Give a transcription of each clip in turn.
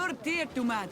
Portier to mad.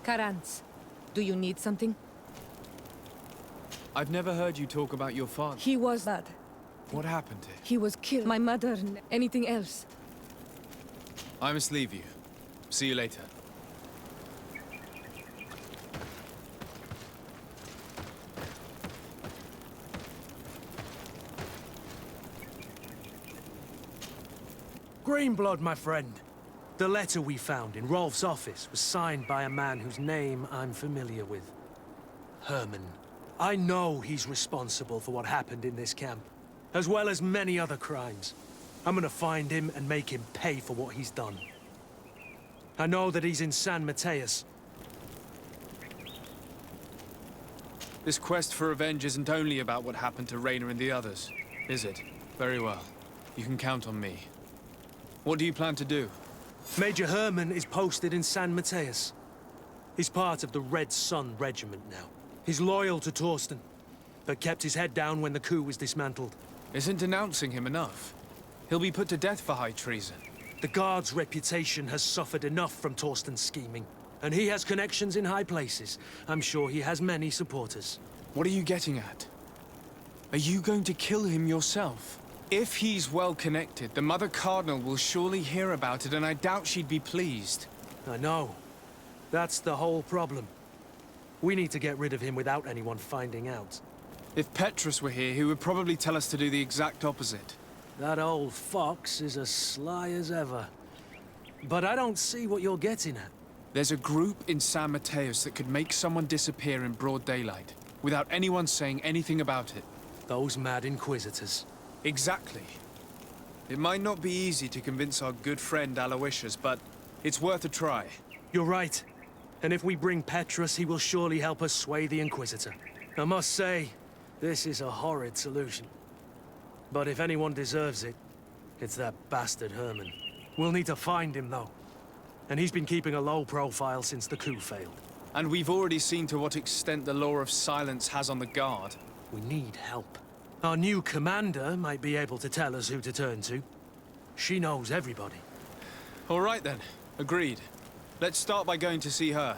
Karans, do you need something? I've never heard you talk about your father. He was bad. What happened to him? He was killed. My mother and anything else. I must leave you. See you later. Greenblood, my friend. The letter we found in Rolf's office was signed by a man whose name I'm familiar with. Herman. I know he's responsible for what happened in this camp, as well as many other crimes. I'm gonna find him and make him pay for what he's done. I know that he's in San Mateus. This quest for revenge isn't only about what happened to Raynor and the others, is it? Very well. You can count on me. What do you plan to do? Major Herman is posted in San Mateus. He's part of the Red Sun Regiment now. He's loyal to Torsten, but kept his head down when the coup was dismantled. Isn't denouncing him enough? He'll be put to death for high treason. The Guard's reputation has suffered enough from Torsten's scheming, and he has connections in high places. I'm sure he has many supporters. What are you getting at? Are you going to kill him yourself? If he's well connected, the Mother Cardinal will surely hear about it, and I doubt she'd be pleased. I know. That's the whole problem. We need to get rid of him without anyone finding out. If Petrus were here, he would probably tell us to do the exact opposite. That old fox is as sly as ever. But I don't see what you're getting at. There's a group in San Mateus that could make someone disappear in broad daylight, without anyone saying anything about it. Those mad Inquisitors. Exactly. It might not be easy to convince our good friend Aloysius, but it's worth a try. You're right. And if we bring Petrus, he will surely help us sway the Inquisitor. I must say, this is a horrid solution. But if anyone deserves it, it's that bastard Herman. We'll need to find him, though. And he's been keeping a low profile since the coup failed. And we've already seen to what extent the law of silence has on the Guard. We need help. Our new commander might be able to tell us who to turn to. She knows everybody. All right then. Agreed. Let's start by going to see her.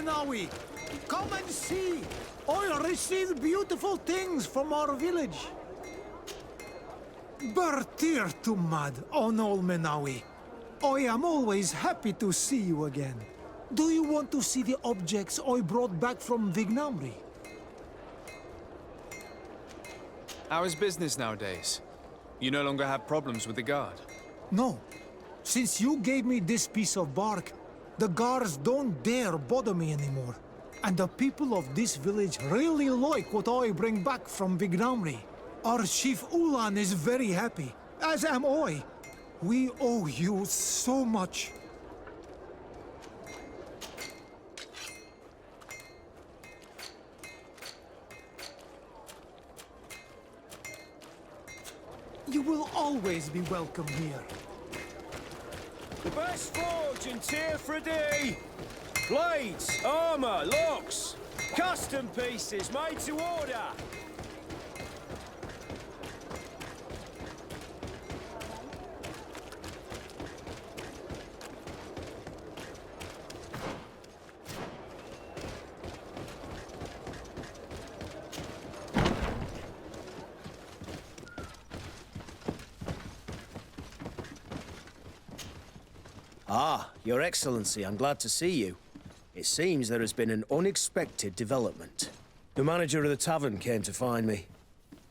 Menawi. Come and see. I received beautiful things from our village. Bertir to Mad on all Menawi. I am always happy to see you again. Do you want to see the objects I brought back from Vignamri? How is business nowadays? You no longer have problems with the guard. No. Since you gave me this piece of bark, the guards don't dare bother me anymore. And the people of this village really like what I bring back from Vignamri. Our chief Ulan is very happy, as am I. We owe you so much. You will always be welcome here. Best forge and tier for a day. Blades, armor, locks, custom pieces made to order. Ah, Your Excellency, I'm glad to see you. It seems there has been an unexpected development. The manager of the tavern came to find me.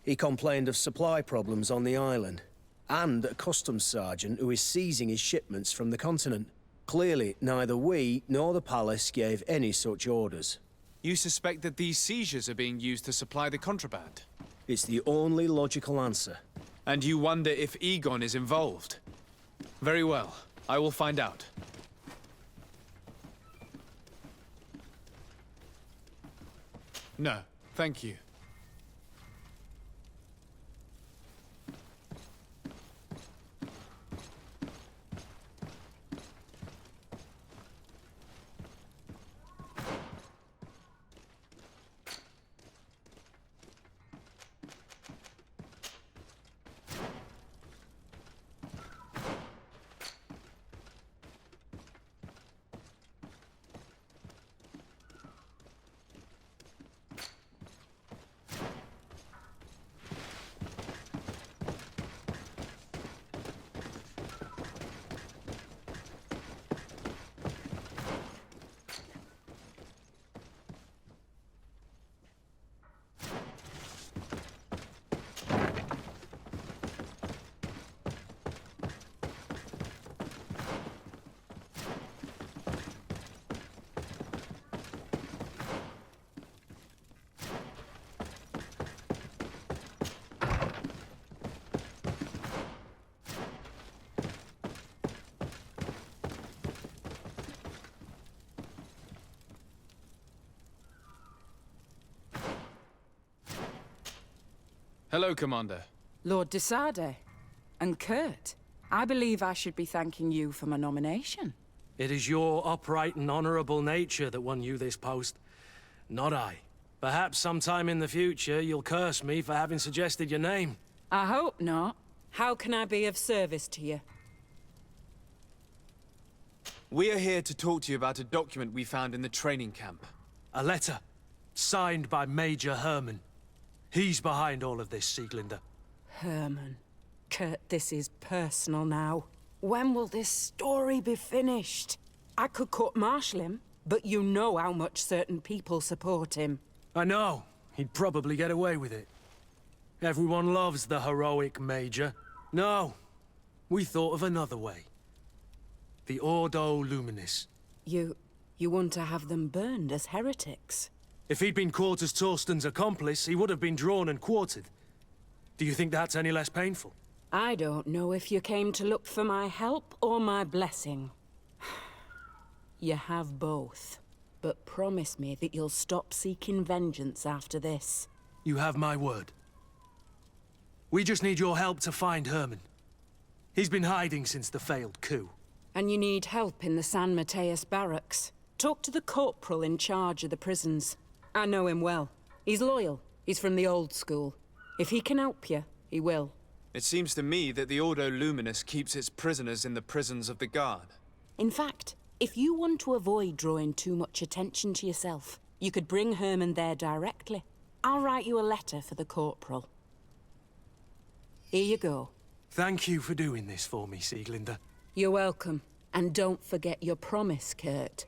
He complained of supply problems on the island, and a customs sergeant who is seizing his shipments from the continent. Clearly, neither we nor the palace gave any such orders. You suspect that these seizures are being used to supply the contraband? It's the only logical answer. And you wonder if Egon is involved? Very well. I will find out. No, thank you. Hello, Commander. Lord de Sade. And Kurt. I believe I should be thanking you for my nomination. It is your upright and honorable nature that won you this post, not I. Perhaps sometime in the future you'll curse me for having suggested your name. I hope not. How can I be of service to you? We are here to talk to you about a document we found in the training camp. A letter, signed by Major Herman. He's behind all of this, Sieglinde. Herman. Kurt, this is personal now. When will this story be finished? I could court-martial him, but you know how much certain people support him. I know. He'd probably get away with it. Everyone loves the heroic Major. No, we thought of another way. The Ordo Luminis. You want to have them burned as heretics? If he'd been caught as Torsten's accomplice, he would have been drawn and quartered. Do you think that's any less painful? I don't know if you came to look for my help or my blessing. You have both. But promise me that you'll stop seeking vengeance after this. You have my word. We just need your help to find Herman. He's been hiding since the failed coup. And you need help in the San Mateus barracks. Talk to the corporal in charge of the prisons. I know him well. He's loyal. He's from the old school. If he can help you, he will. It seems to me that the Ordo Luminis keeps its prisoners in the prisons of the Guard. In fact, If you want to avoid drawing too much attention to yourself, you could bring Herman there directly. I'll write you a letter for the corporal. Here you go. Thank you for doing this for me, Sieglinde. You're welcome. And don't forget your promise, Kurt.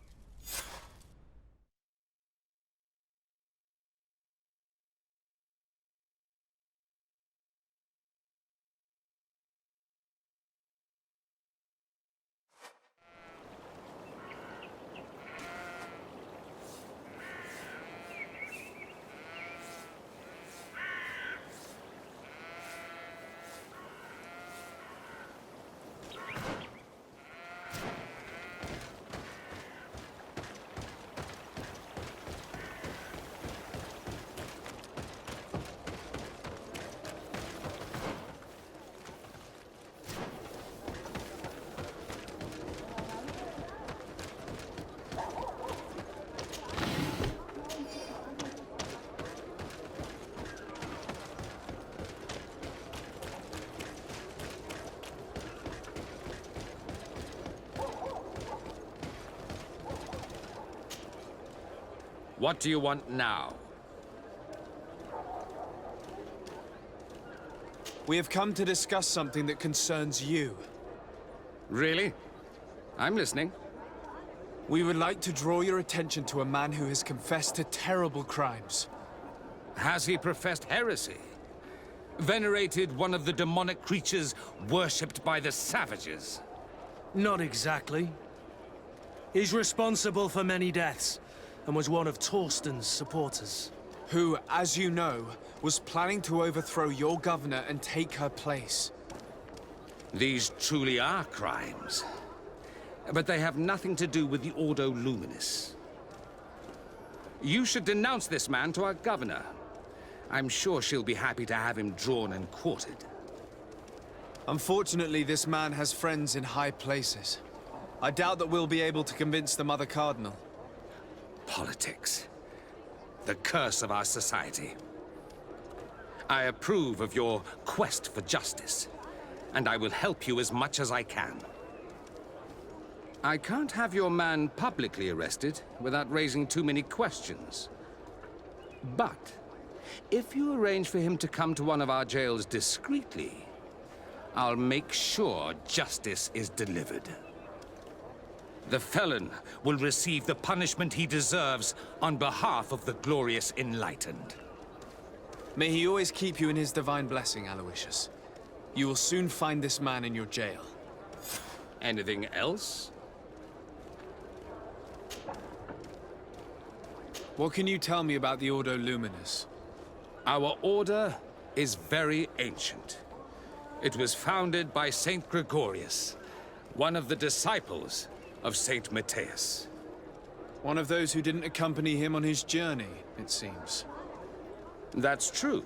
What do you want now? We have come to discuss something that concerns you. Really? I'm listening. We would like to draw your attention to a man who has confessed to terrible crimes. Has he professed heresy? Venerated one of the demonic creatures worshipped by the savages? Not exactly. He's responsible for many deaths, and was one of Torsten's supporters. Who, as you know, was planning to overthrow your governor and take her place. These truly are crimes. But they have nothing to do with the Ordo Luminis. You should denounce this man to our governor. I'm sure she'll be happy to have him drawn and quartered. Unfortunately, this man has friends in high places. I doubt that we'll be able to convince the Mother Cardinal. Politics. The curse of our society. I approve of your quest for justice, and I will help you as much as I can. I can't have your man publicly arrested without raising too many questions. But if you arrange for him to come to one of our jails discreetly, I'll make sure justice is delivered. The felon will receive the punishment he deserves on behalf of the glorious Enlightened. May he always keep you in his divine blessing, Aloysius. You will soon find this man in your jail. Anything else? What can you tell me about the Ordo Luminis? Our order is very ancient. It was founded by Saint Gregorius, one of the disciples of Saint Matthias. One of those who didn't accompany him on his journey, it seems. That's true.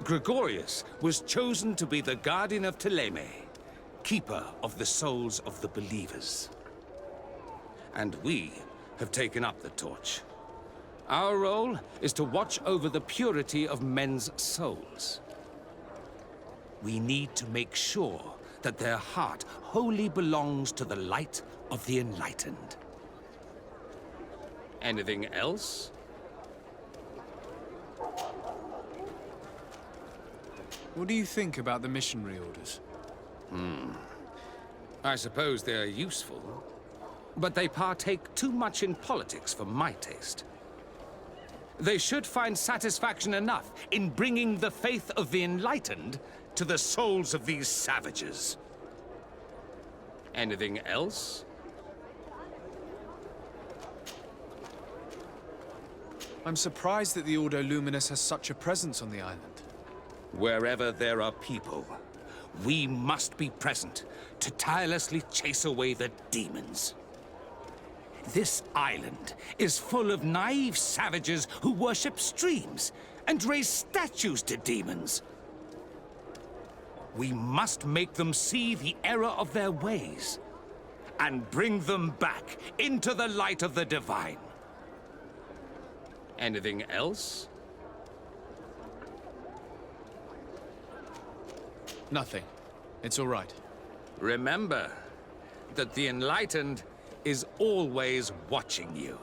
Gregorius was chosen to be the guardian of Teleme, keeper of the souls of the believers. And we have taken up the torch. Our role is to watch over the purity of men's souls. We need to make sure that their heart wholly belongs to the light of the Enlightened. Anything else? What do you think about the missionary orders? I suppose they're useful, but they partake too much in politics for my taste. They should find satisfaction enough in bringing the faith of the Enlightened to the souls of these savages. Anything else? I'm surprised that the Ordo Luminis has such a presence on the island. Wherever there are people, we must be present to tirelessly chase away the demons. This island is full of naive savages who worship streams and raise statues to demons. We must make them see the error of their ways and bring them back into the light of the divine. Anything else? Nothing. It's all right. Remember that the Enlightened is always watching you.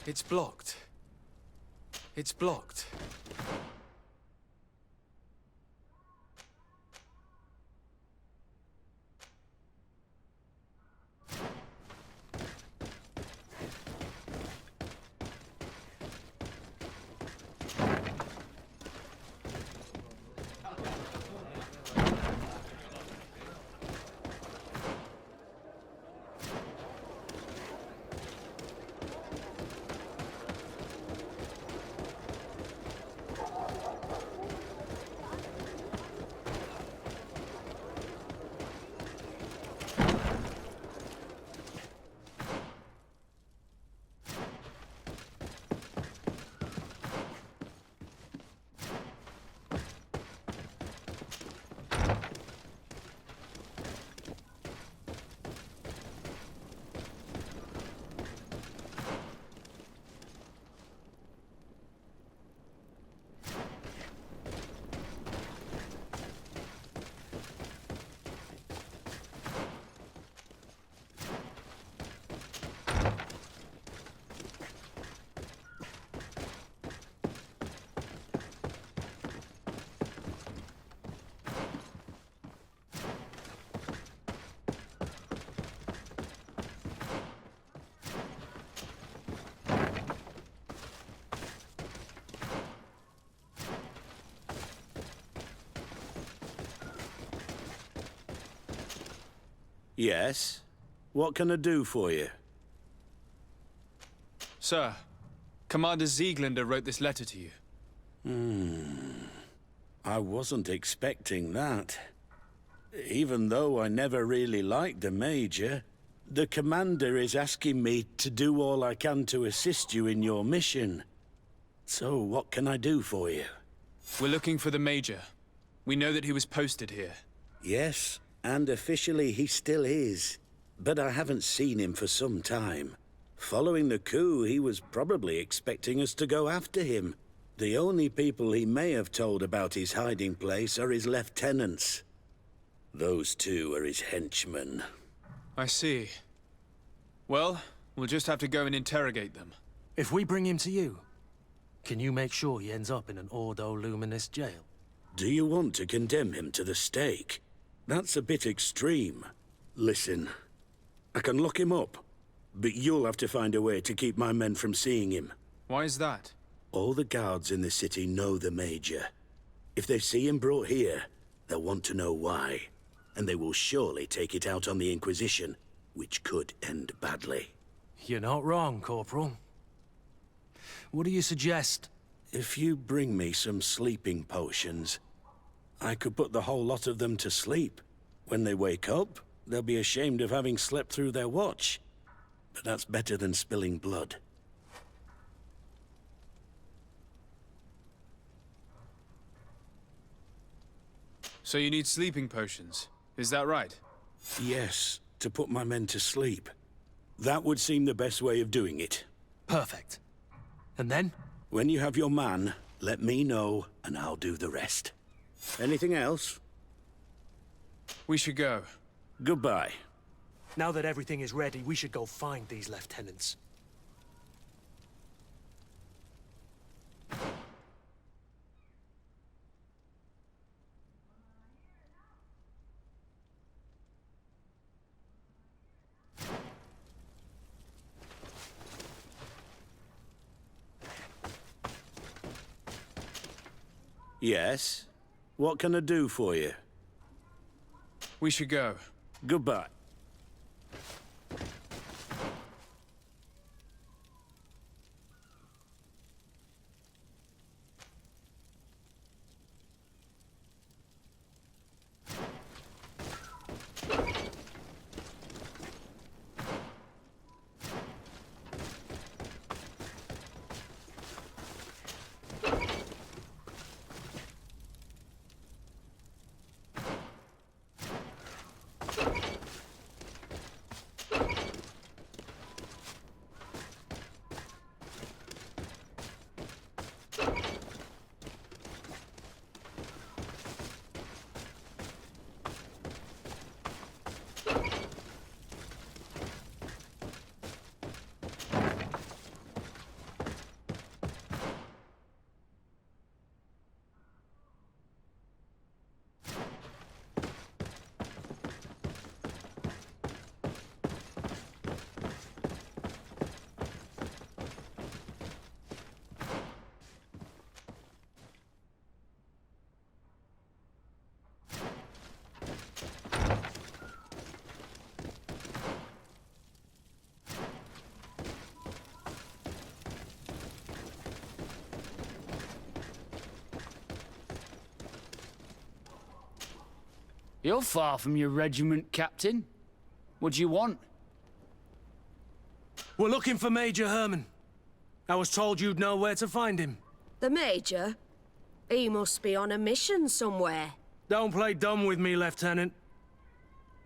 It's blocked. It's blocked. Yes? What can I do for you? Sir, Commander Zieglander wrote this letter to you. I wasn't expecting that. Even though I never really liked the Major, the Commander is asking me to do all I can to assist you in your mission. So what can I do for you? We're looking for the Major. We know that he was posted here. Yes, and officially he still is. But I haven't seen him for some time. Following the coup, he was probably expecting us to go after him. The only people he may have told about his hiding place are his lieutenants. Those two are his henchmen. I see. Well, we'll just have to go and interrogate them. If we bring him to you, can you make sure he ends up in an Ordo Luminous jail? Do you want to condemn him to the stake? That's a bit extreme. Listen, I can lock him up, but you'll have to find a way to keep my men from seeing him. Why is that? All the guards in the city know the Major. If they see him brought here, they'll want to know why. And they will surely take it out on the Inquisition, which could end badly. You're not wrong, Corporal. What do you suggest? If you bring me some sleeping potions, I could put the whole lot of them to sleep. When they wake up, they'll be ashamed of having slept through their watch. But that's better than spilling blood. So you need sleeping potions, is that right? Yes, to put my men to sleep. That would seem the best way of doing it. Perfect. And then? When you have your man, let me know, and I'll do the rest. Anything else? We should go. Goodbye. Now that everything is ready, we should go find these lieutenants. Yes? What can I do for you? We should go. Goodbye. You're far from your regiment, Captain. What do you want? We're looking for Major Herman. I was told you'd know where to find him. The Major? He must be on a mission somewhere. Don't play dumb with me, Lieutenant.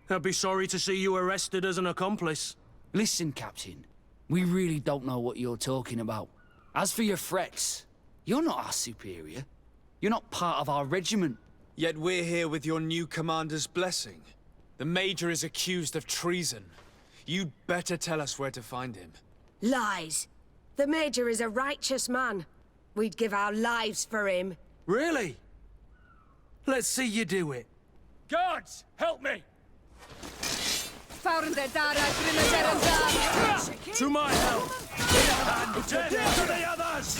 I'd be sorry to see you arrested as an accomplice. Listen, Captain. We really don't know what you're talking about. As for your threats, you're not our superior. You're not part of our regiment. Yet we're here with your new commander's blessing. The Major is accused of treason. You'd better tell us where to find him. Lies. The Major is a righteous man. We'd give our lives for him. Really? Let's see you do it. Guards, help me! To my help! And death to the others!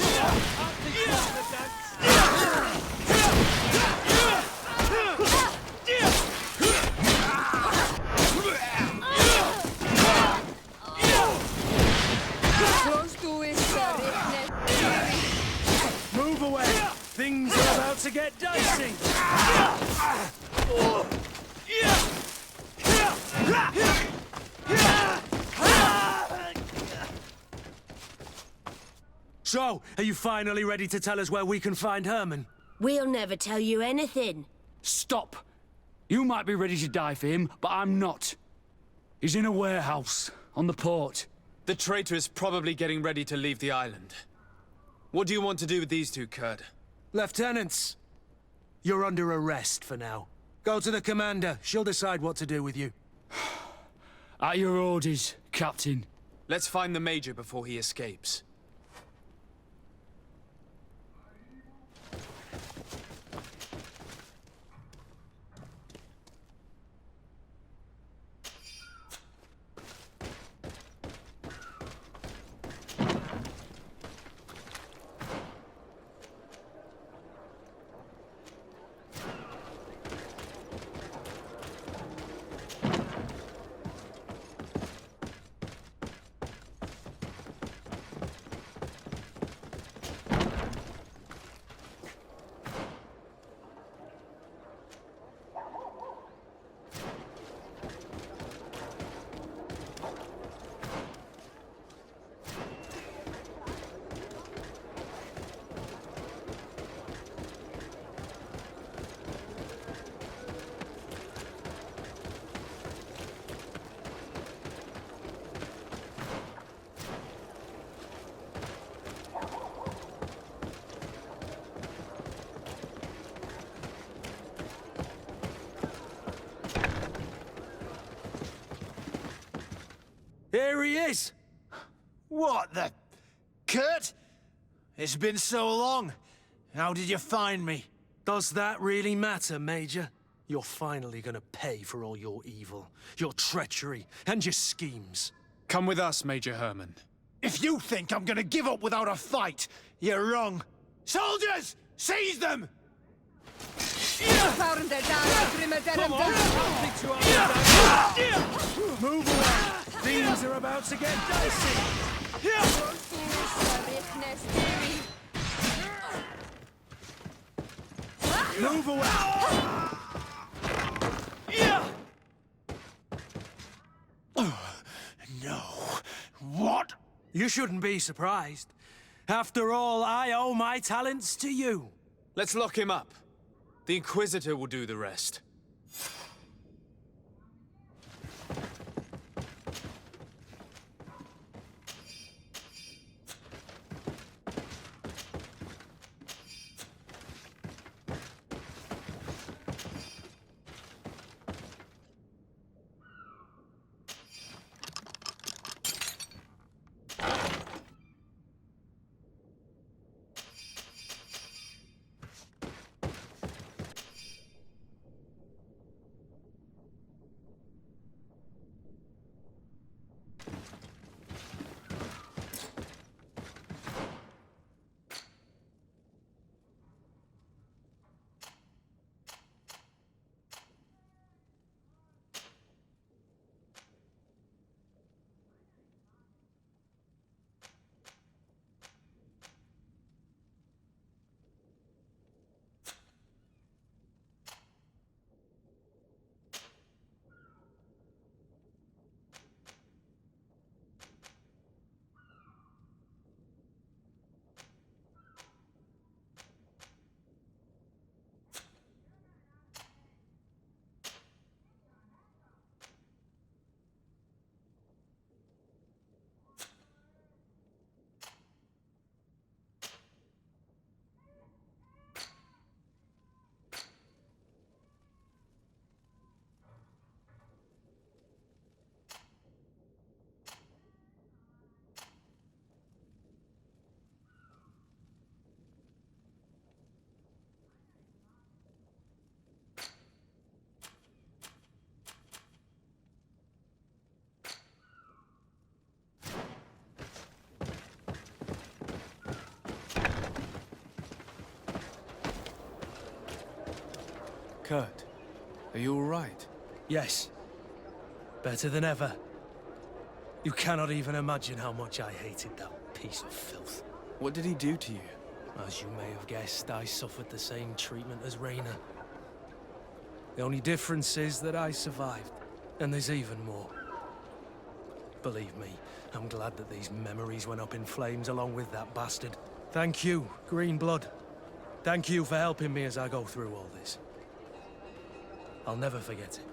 Move away! Things are about to get dicey! So, are you finally ready to tell us where we can find Herman? We'll never tell you anything. Stop! You might be ready to die for him, but I'm not. He's in a warehouse, on the port. The traitor is probably getting ready to leave the island. What do you want to do with these two, Kurd? Lieutenants, you're under arrest for now. Go to the commander. She'll decide what to do with you. At your orders, Captain. Let's find the Major before he escapes. Here he is! What the... Kurt? It's been so long. How did you find me? Does that really matter, Major? You're finally gonna pay for all your evil, your treachery, and your schemes. Come with us, Major Herman. If you think I'm gonna give up without a fight, you're wrong. Soldiers! Seize them! Move away! Things are about to get dicey! Move away! No. What? You shouldn't be surprised. After all, I owe my talents to you. Let's lock him up. The Inquisitor will do the rest. Kurt, are you all right? Yes. Better than ever. You cannot even imagine how much I hated that piece of filth. What did he do to you? As you may have guessed, I suffered the same treatment as Raina. The only difference is that I survived, and there's even more. Believe me, I'm glad that these memories went up in flames along with that bastard. Thank you, Green Blood. Thank you for helping me as I go through all this. I'll never forget it.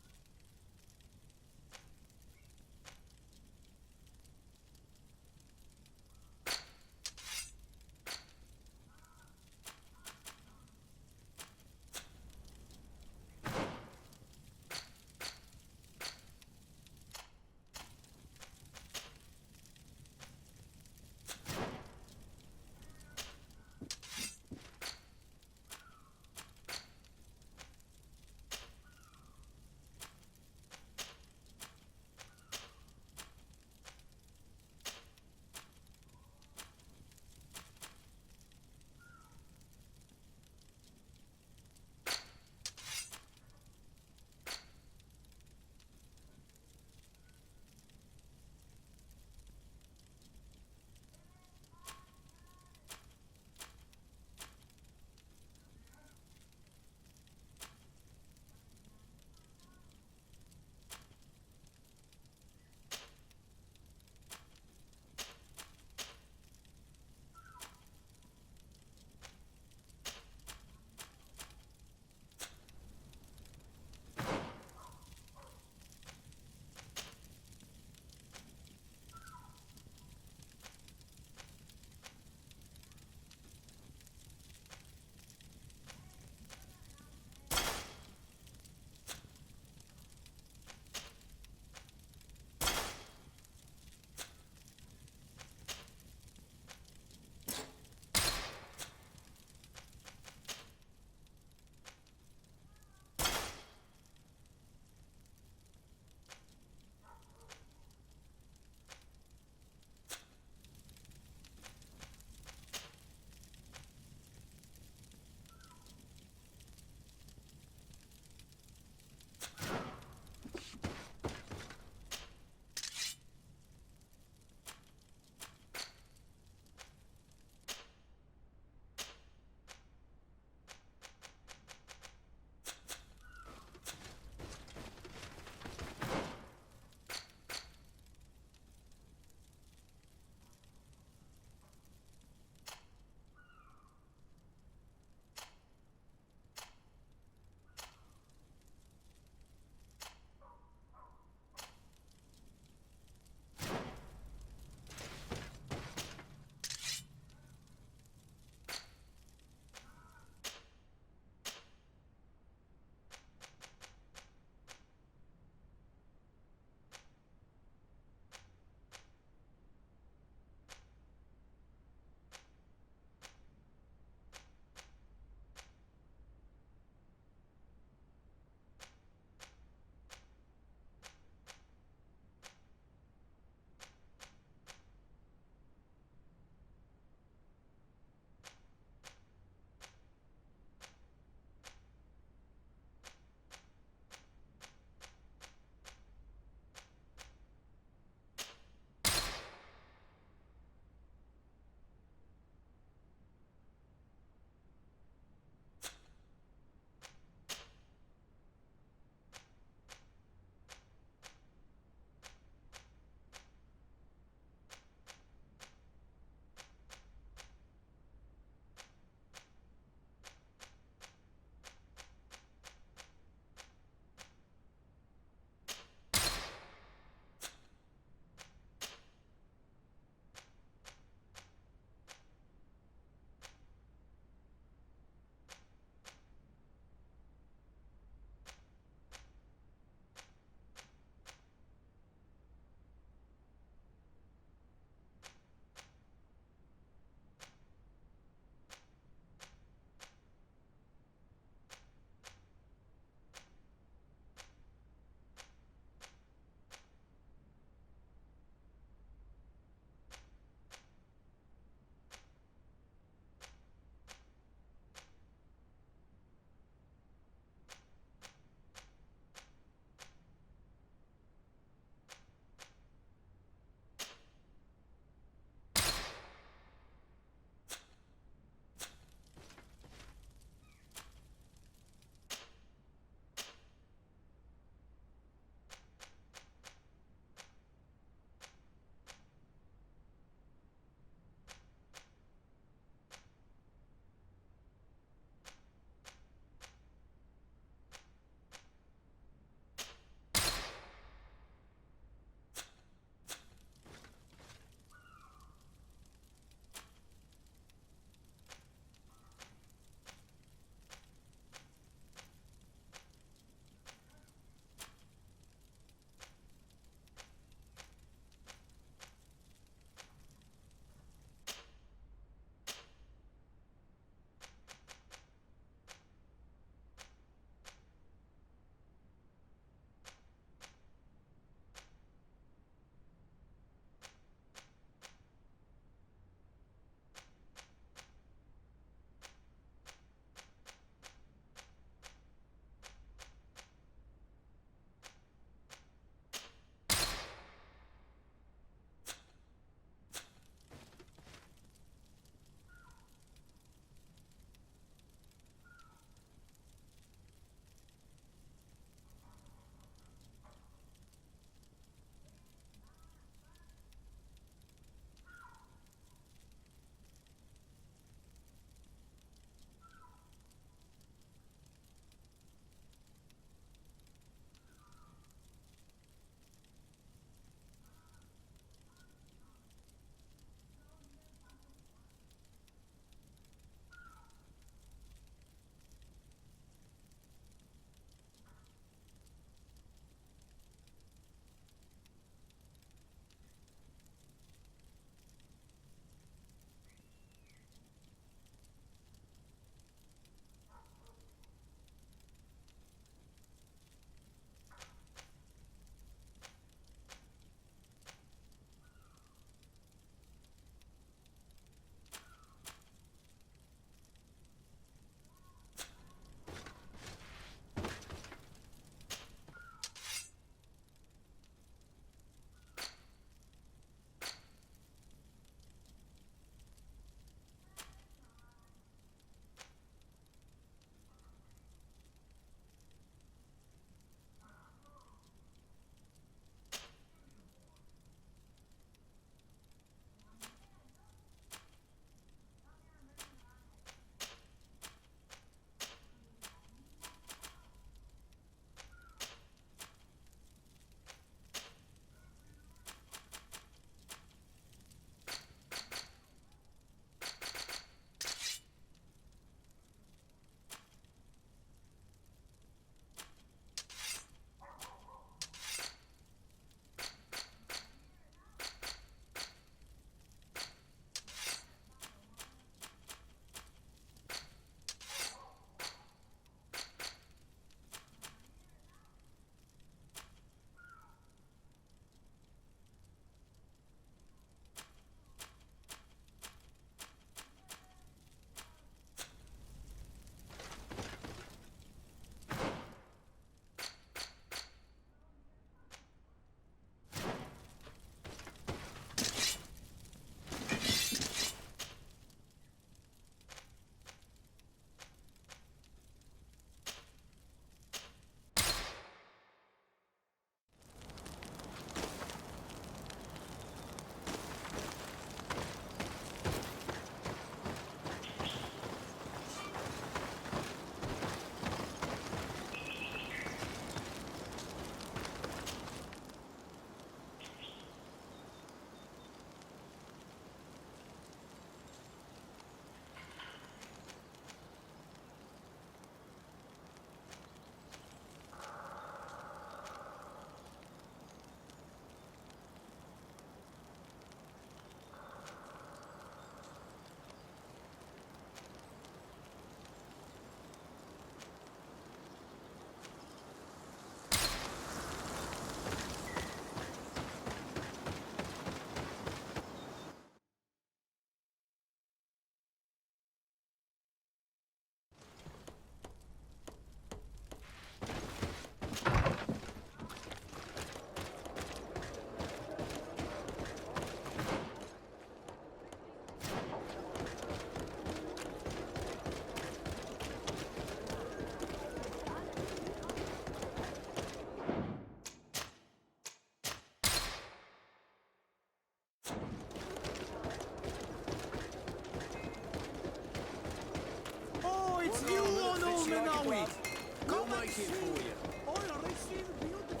Come me on, now, love. We'll Come and make it see. for you. I'll receive beautiful.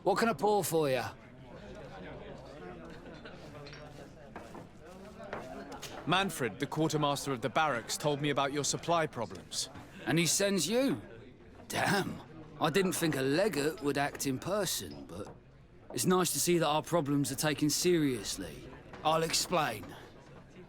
What can I pour for you? Manfred, the quartermaster of the barracks, told me about your supply problems. And he sends you? Damn. I didn't think a legate would act in person, but it's nice to see that our problems are taken seriously. I'll explain.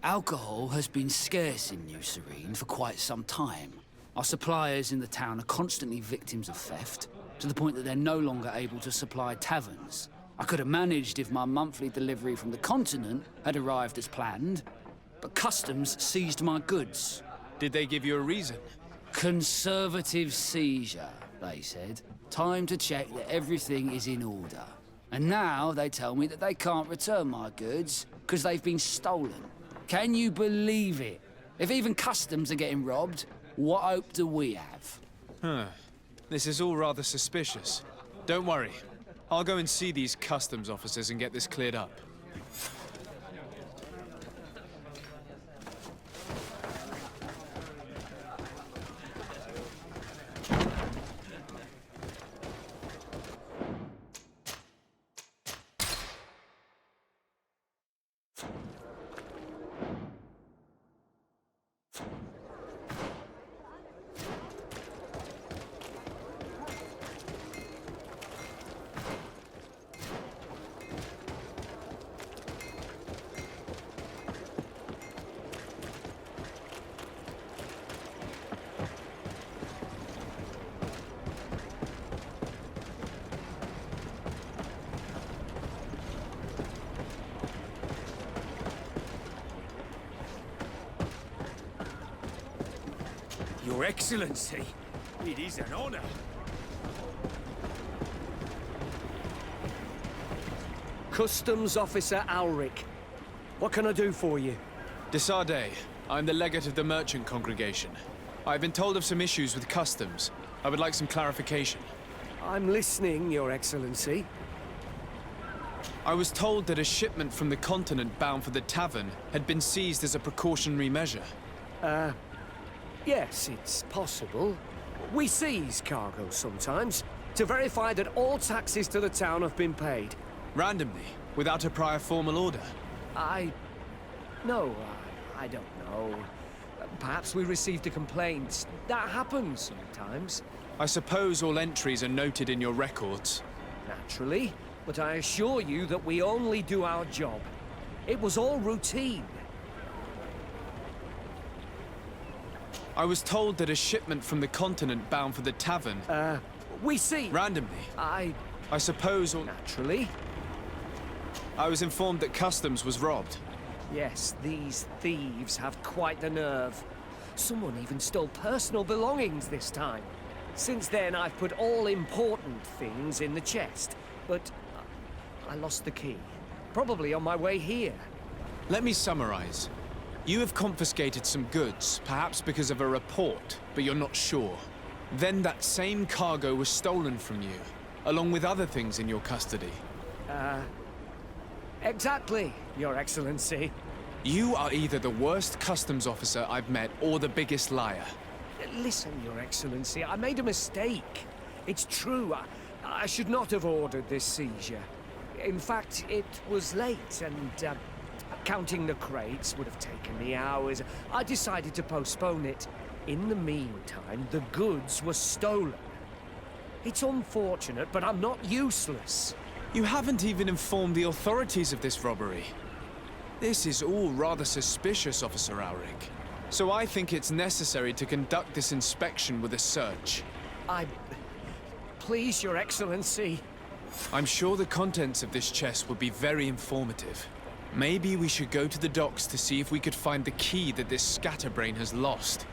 Alcohol has been scarce in New Serene for quite some time. Our suppliers in the town are constantly victims of theft, to the point that they're no longer able to supply taverns. I could have managed if my monthly delivery from the continent had arrived as planned, but customs seized my goods. Did they give you a reason? Conservative seizure, they said. Time to check that everything is in order. And now they tell me that they can't return my goods because they've been stolen. Can you believe it? If even customs are getting robbed, what hope do we have? Huh. This is all rather suspicious. Don't worry. I'll go and see these customs officers and get this cleared up. Your Excellency, it is an honor. Customs Officer Alric. What can I do for you? Desardet, I'm the legate of the merchant congregation. I've been told of some issues with customs. I would like some clarification. I'm listening, Your Excellency. I was told that a shipment from the continent bound for the tavern had been seized as a precautionary measure. Yes, it's possible. We seize cargo sometimes, to verify that all taxes to the town have been paid. Randomly, without a prior formal order. No, I don't know. Perhaps we received a complaint. That happens sometimes. I suppose all entries are noted in your records. Naturally, but I assure you that we only do our job. It was all routine. I was told that a shipment from the continent bound for the tavern... We see. Randomly. I suppose all... Naturally. I was informed that customs was robbed. Yes, these thieves have quite the nerve. Someone even stole personal belongings this time. Since then, I've put all important things in the chest, but I lost the key. Probably on my way here. Let me summarize. You have confiscated some goods, perhaps because of a report, but you're not sure. Then that same cargo was stolen from you, along with other things in your custody. Exactly, Your Excellency. You are either the worst customs officer I've met or the biggest liar. Listen, Your Excellency, I made a mistake. It's true, I should not have ordered this seizure. In fact, it was late, and counting the crates would have taken me hours. I decided to postpone it. In the meantime, the goods were stolen. It's unfortunate, but I'm not useless. You haven't even informed the authorities of this robbery. This is all rather suspicious, Officer Auric. So I think it's necessary to conduct this inspection with a search. Please, Your Excellency. I'm sure the contents of this chest would be very informative. Maybe we should go to the docks to see if we could find the key that this scatterbrain has lost.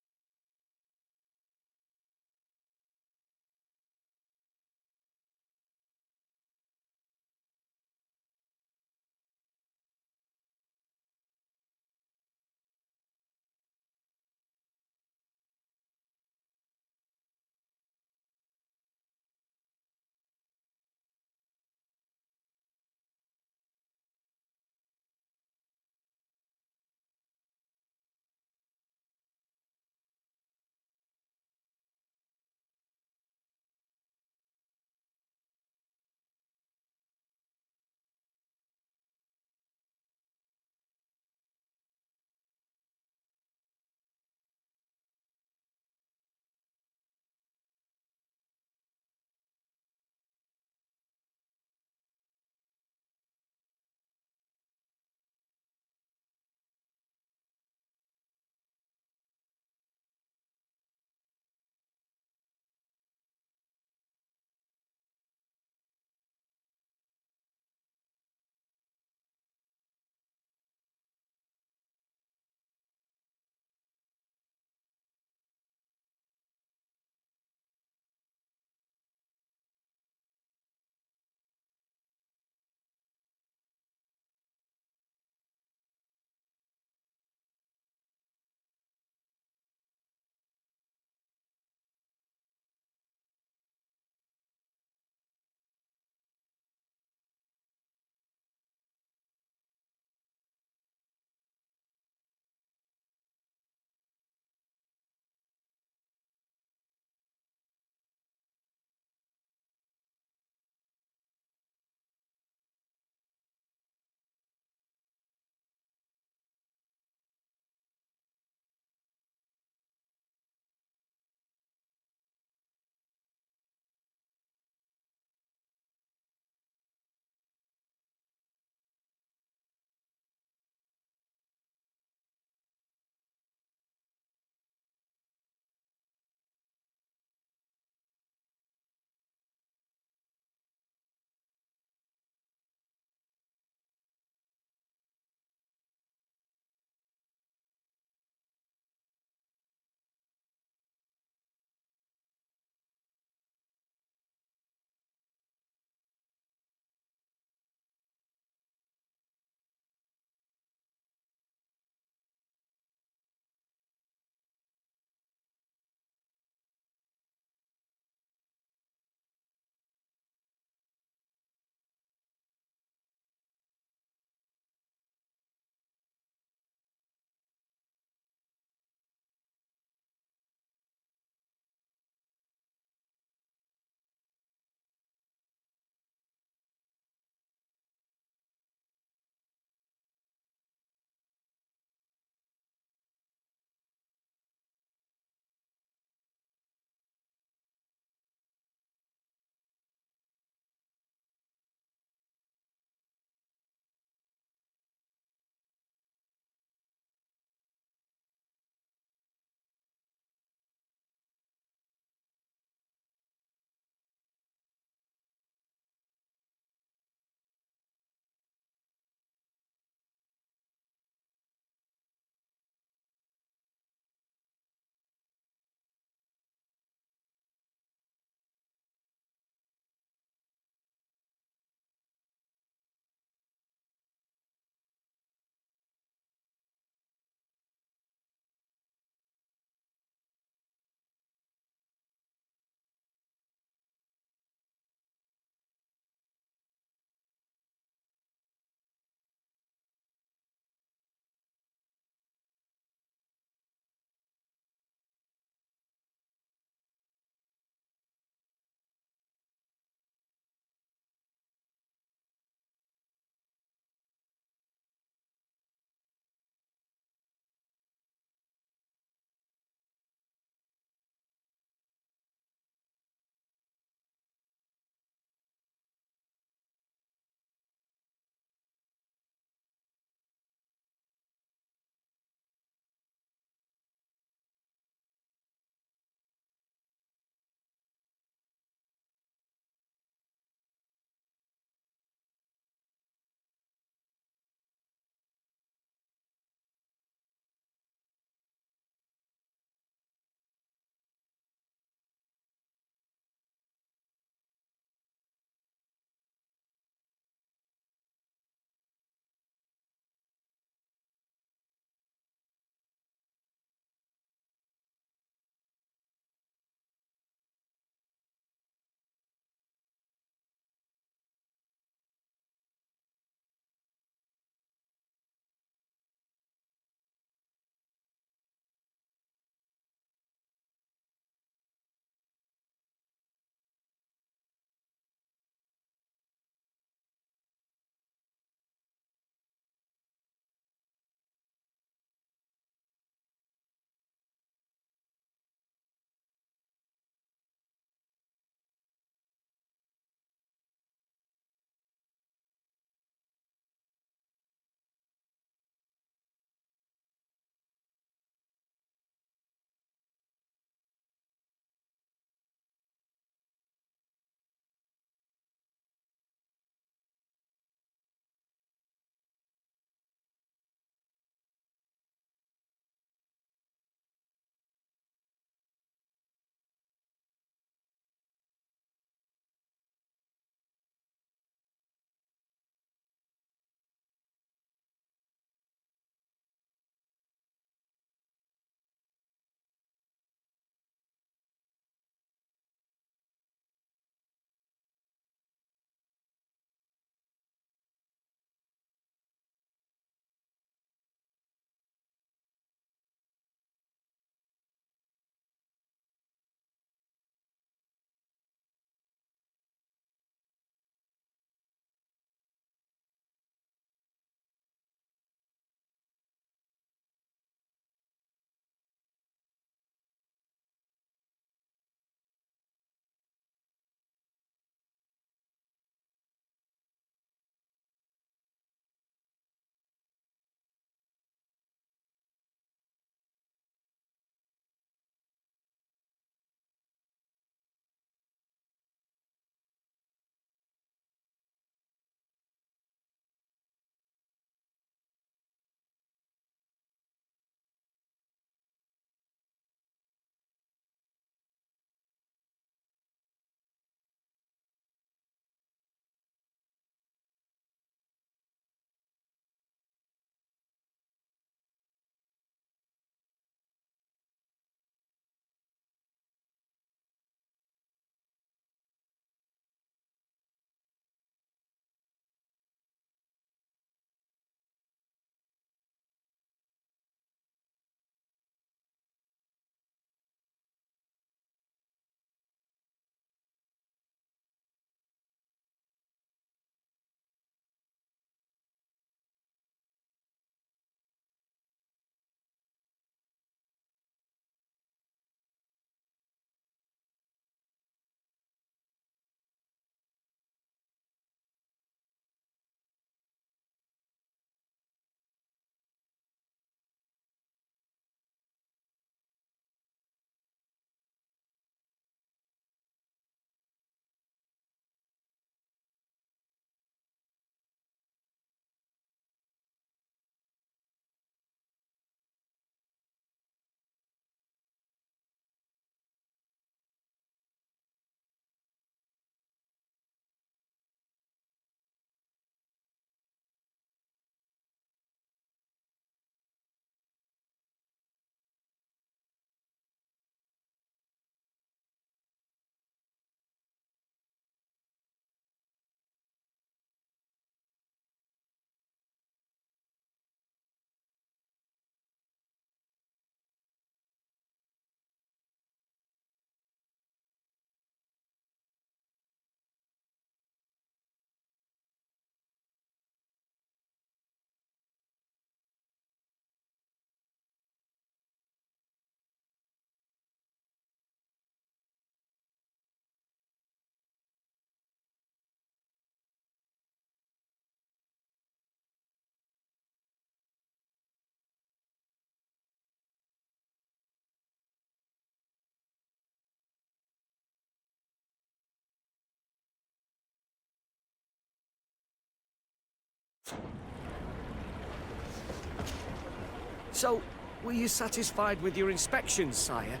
So, were you satisfied with your inspections, sire?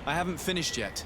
I haven't finished yet.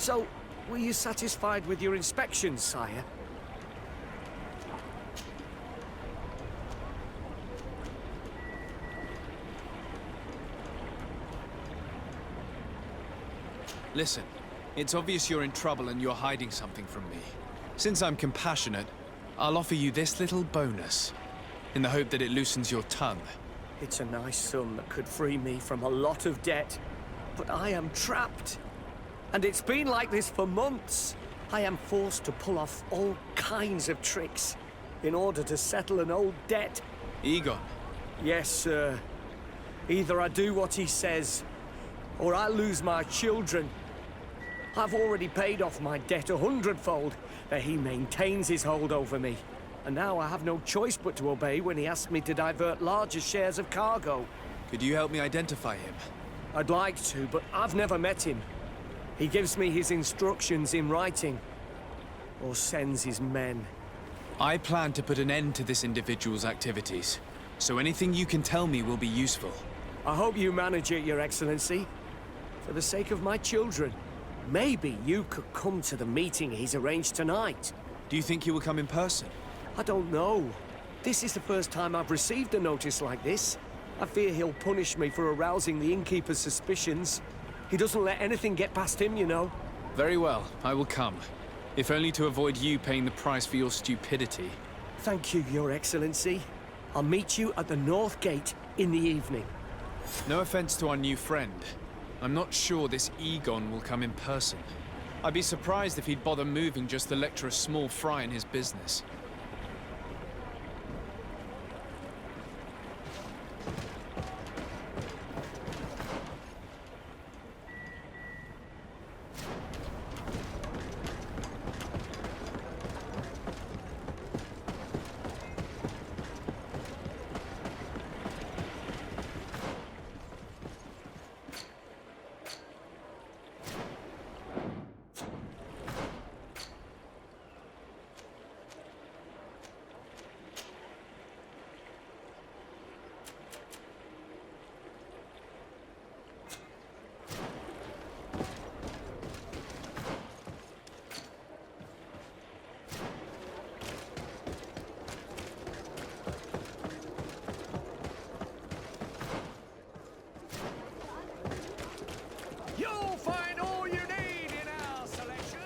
So, were you satisfied with your inspections, sire? Listen, it's obvious you're in trouble and you're hiding something from me. Since I'm compassionate, I'll offer you this little bonus, in the hope that it loosens your tongue. It's a nice sum that could free me from a lot of debt, but I am trapped. And it's been like this for months. I am forced to pull off all kinds of tricks in order to settle an old debt. Egon? Yes, sir. Either I do what he says, or I lose my children. I've already paid off my debt 100-fold, that he maintains his hold over me. And now I have no choice but to obey when he asks me to divert larger shares of cargo. Could you help me identify him? I'd like to, but I've never met him. He gives me his instructions in writing, or sends his men. I plan to put an end to this individual's activities, so anything you can tell me will be useful. I hope you manage it, Your Excellency. For the sake of my children, maybe you could come to the meeting he's arranged tonight. Do you think he will come in person? I don't know. This is the first time I've received a notice like this. I fear he'll punish me for arousing the innkeeper's suspicions. He doesn't let anything get past him, you know. Very well, I will come. If only to avoid you paying the price for your stupidity. Thank you, Your Excellency. I'll meet you at the North Gate in the evening. No offense to our new friend. I'm not sure this Egon will come in person. I'd be surprised if he'd bother moving just to lecture a small fry in his business. You'll find all you need in our selection.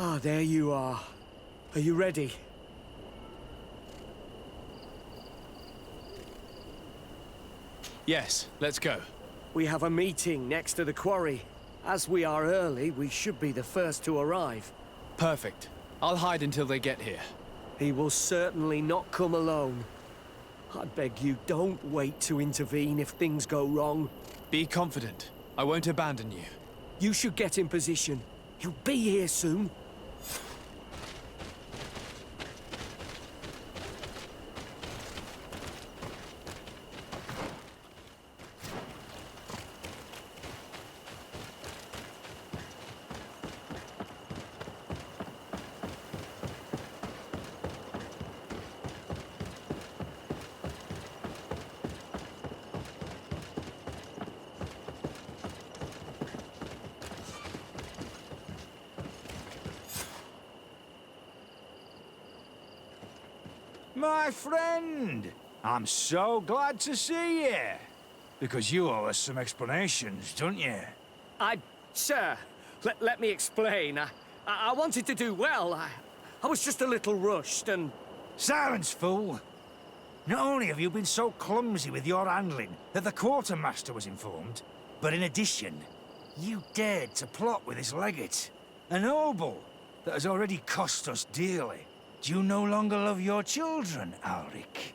Ah, there you are. Are you ready? Yes, let's go. We have a meeting next to the quarry. As we are early, we should be the first to arrive. Perfect. I'll hide until they get here. He will certainly not come alone. I beg you, don't wait to intervene if things go wrong. Be confident. I won't abandon you. You should get in position. He'll be here soon. My friend, I'm so glad to see you. Because you owe us some explanations, don't you? Sir, let me explain. I wanted to do well. I was just a little rushed and... Silence, fool! Not only have you been so clumsy with your handling that the quartermaster was informed, but in addition, you dared to plot with this legate, a noble that has already cost us dearly. Do you no longer love your children, Alric?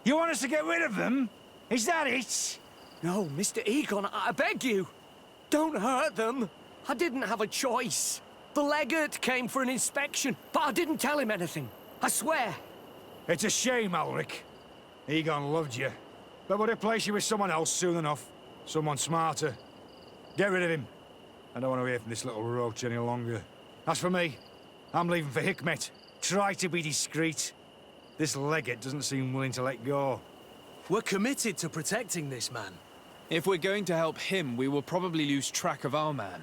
You want us to get rid of them? Is that it? No, Mr. Egon, I beg you. Don't hurt them. I didn't have a choice. The legate came for an inspection, but I didn't tell him anything. I swear. It's a shame, Alric. Egon loved you, but would replace you with someone else soon enough. Someone smarter. Get rid of him. I don't want to hear from this little roach any longer. As for me, I'm leaving for Hikmet. Try to be discreet. This legate doesn't seem willing to let go. We're committed to protecting this man. If we're going to help him, we will probably lose track of our man.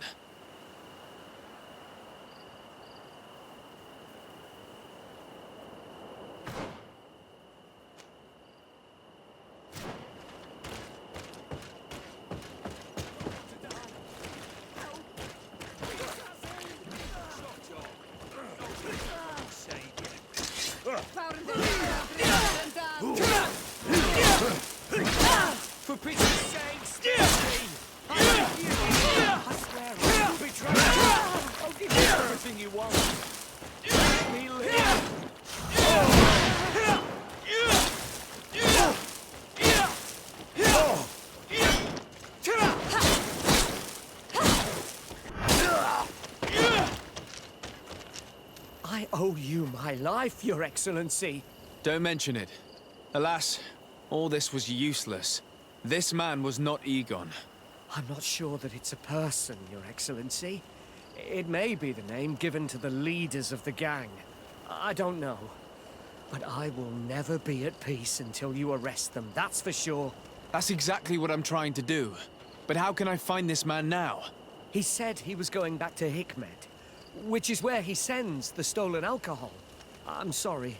For pity's sake, spare me! I beg you! I swear I won't betray you! I'll give you everything you want! Let me live! I owe you my life, Your Excellency. Don't mention it. Alas, all this was useless. This man was not Egon. I'm not sure that it's a person, Your Excellency. It may be the name given to the leaders of the gang. I don't know. But I will never be at peace until you arrest them, that's for sure. That's exactly what I'm trying to do. But how can I find this man now? He said he was going back to Hikmet, which is where he sends the stolen alcohol. I'm sorry.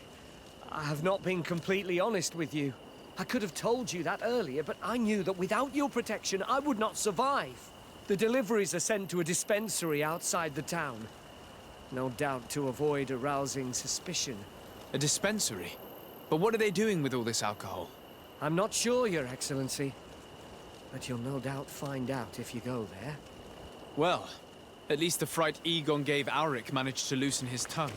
I have not been completely honest with you. I could have told you that earlier, but I knew that without your protection, I would not survive. The deliveries are sent to a dispensary outside the town. No doubt to avoid arousing suspicion. A dispensary? But what are they doing with all this alcohol? I'm not sure, Your Excellency. But you'll no doubt find out if you go there. Well, at least the fright Egon gave Auric managed to loosen his tongue.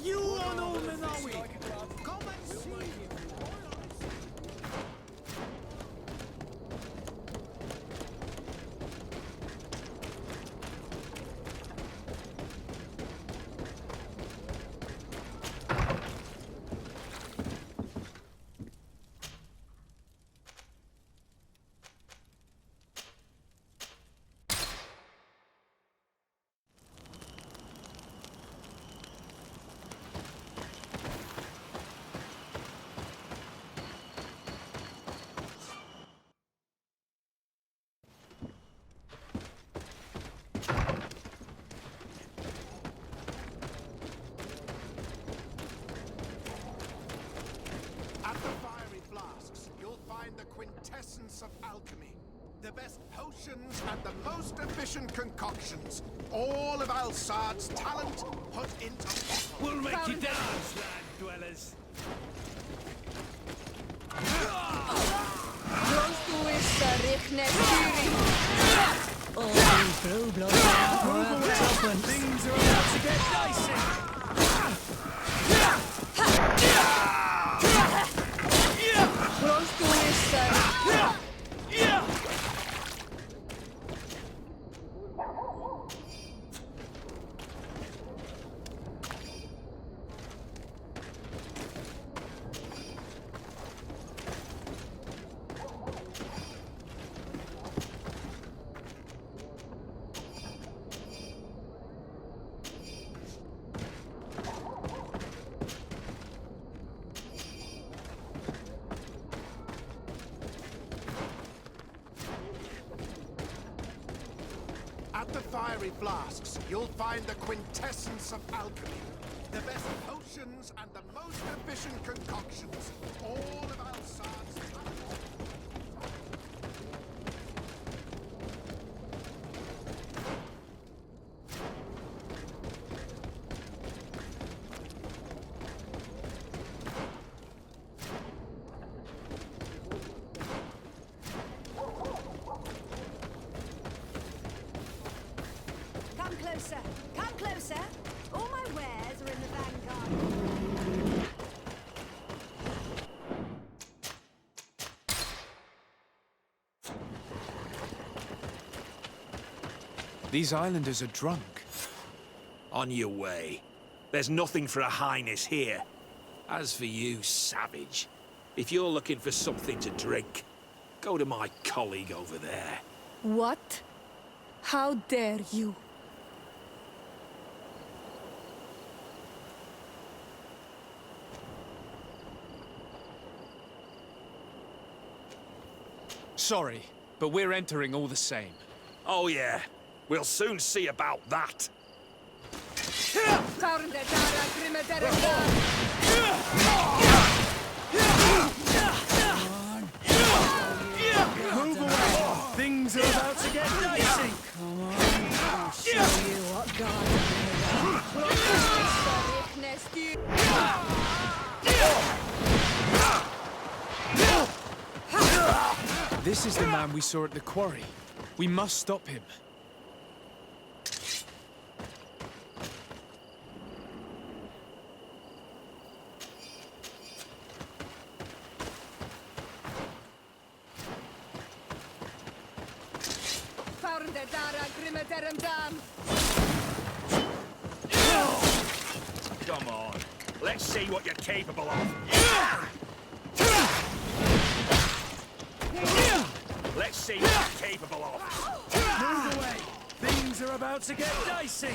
You on all Menawi! Come and see! At the fiery flasks, you'll find the quintessence of alchemy. The best potions and the most efficient concoctions. All of Alsad's talent put into bottles. We'll make you dance, land dwellers. Things are about to get dicey. At the fiery flasks, you'll find the quintessence of alchemy. The best potions and the most efficient concoctions. All of Alsad's talent. Come closer! Come closer! All my wares are in the vanguard. These islanders are drunk. On your way. There's nothing for a highness here. As for you, savage, if you're looking for something to drink, go to my colleague over there. What? How dare you? Sorry, but we're entering all the same. Oh yeah, we'll soon see about that. Move away! Things are about to get dicey! Come on, I'll show you what God This is the man we saw at the quarry. We must stop him. Come on, let's see what you're capable of. Let's see what you're capable of. Move away! Things are about to get dicey!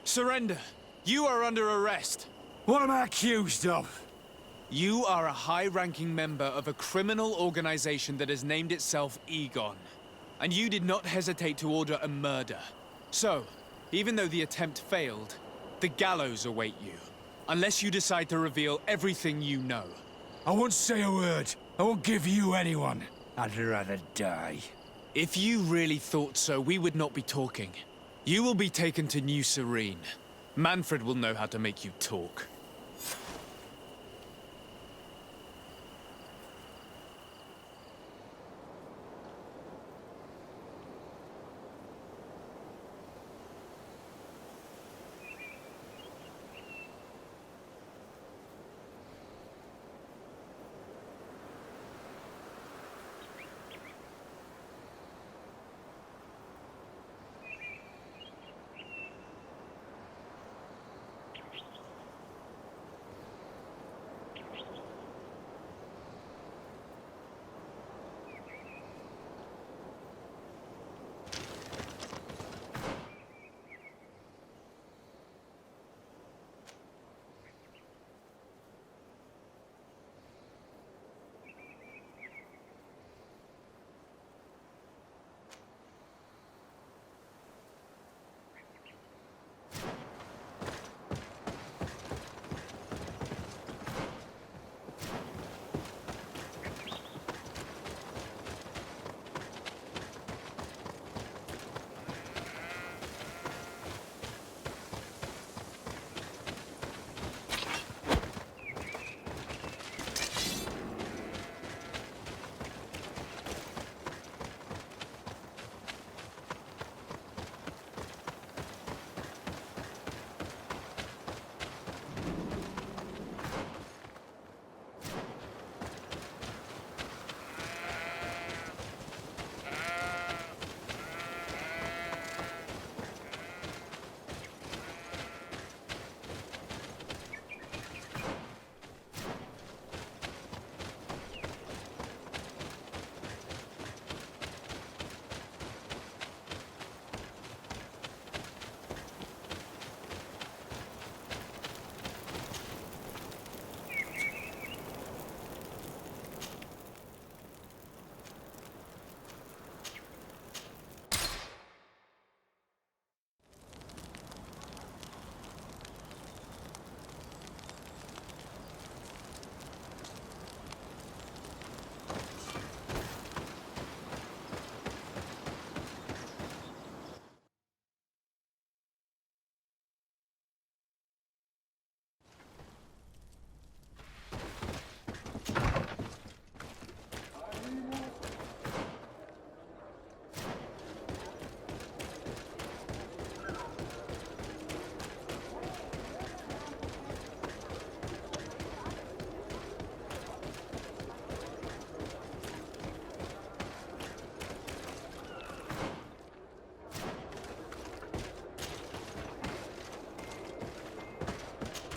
Surrender. You are under arrest. What am I accused of? You are a high-ranking member of a criminal organization that has named itself Egon. And you did not hesitate to order a murder. So, even though the attempt failed, the gallows await you. Unless you decide to reveal everything you know. I won't say a word. I won't give you anyone. I'd rather die. If you really thought so, we would not be talking. You will be taken to New Serene. Manfred will know how to make you talk.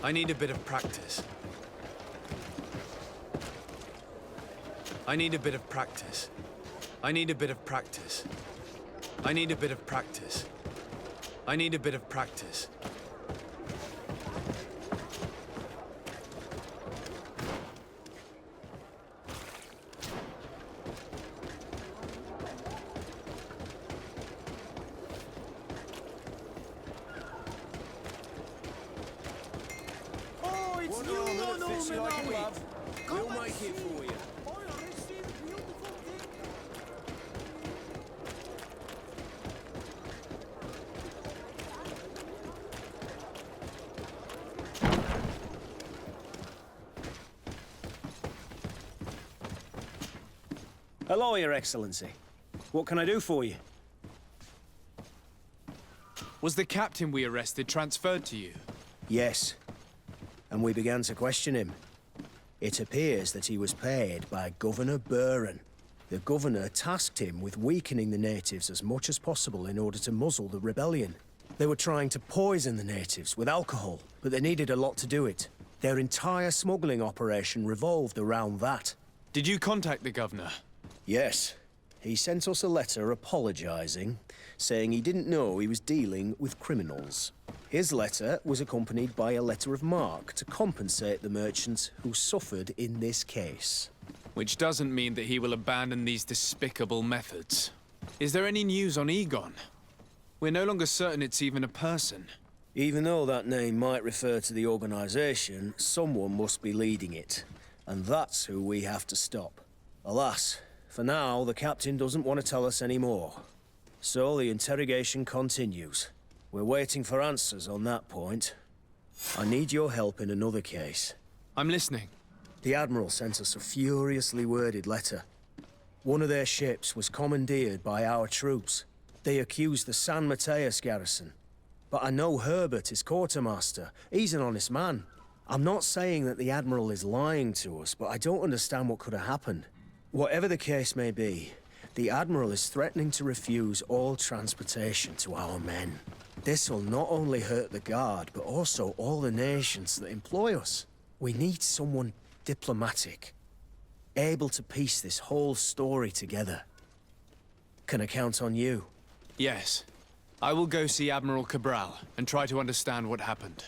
I need a bit of practice. I need a bit of practice. I need a bit of practice. I need a bit of practice. I need a bit of practice. Oh, it's you, no, no, Fix you like a Malawi. glove. Come We'll and make it see. for you. Oh, I see the beautiful thing. Hello, Your Excellency. What can I do for you? Was the captain we arrested transferred to you? Yes. And we began to question him. It appears that he was paid by Governor Buren. The governor tasked him with weakening the natives as much as possible in order to muzzle the rebellion. They were trying to poison the natives with alcohol, but they needed a lot to do it. Their entire smuggling operation revolved around that. Did you contact the governor? Yes. He sent us a letter apologizing, saying he didn't know he was dealing with criminals. His letter was accompanied by a letter of marque to compensate the merchants who suffered in this case. Which doesn't mean that he will abandon these despicable methods. Is there any news on Egon? We're no longer certain it's even a person. Even though that name might refer to the organization, someone must be leading it. And that's who we have to stop. Alas, for now, the captain doesn't want to tell us any more. So the interrogation continues. We're waiting for answers on that point. I need your help in another case. I'm listening. The Admiral sent us a furiously worded letter. One of their ships was commandeered by our troops. They accused the San Mateus garrison. But I know Herbert is quartermaster. He's an honest man. I'm not saying that the Admiral is lying to us, but I don't understand what could have happened. Whatever the case may be, the Admiral is threatening to refuse all transportation to our men. This will not only hurt the Guard, but also all the nations that employ us. We need someone diplomatic, able to piece this whole story together. Can I count on you? Yes. I will go see Admiral Cabral and try to understand what happened.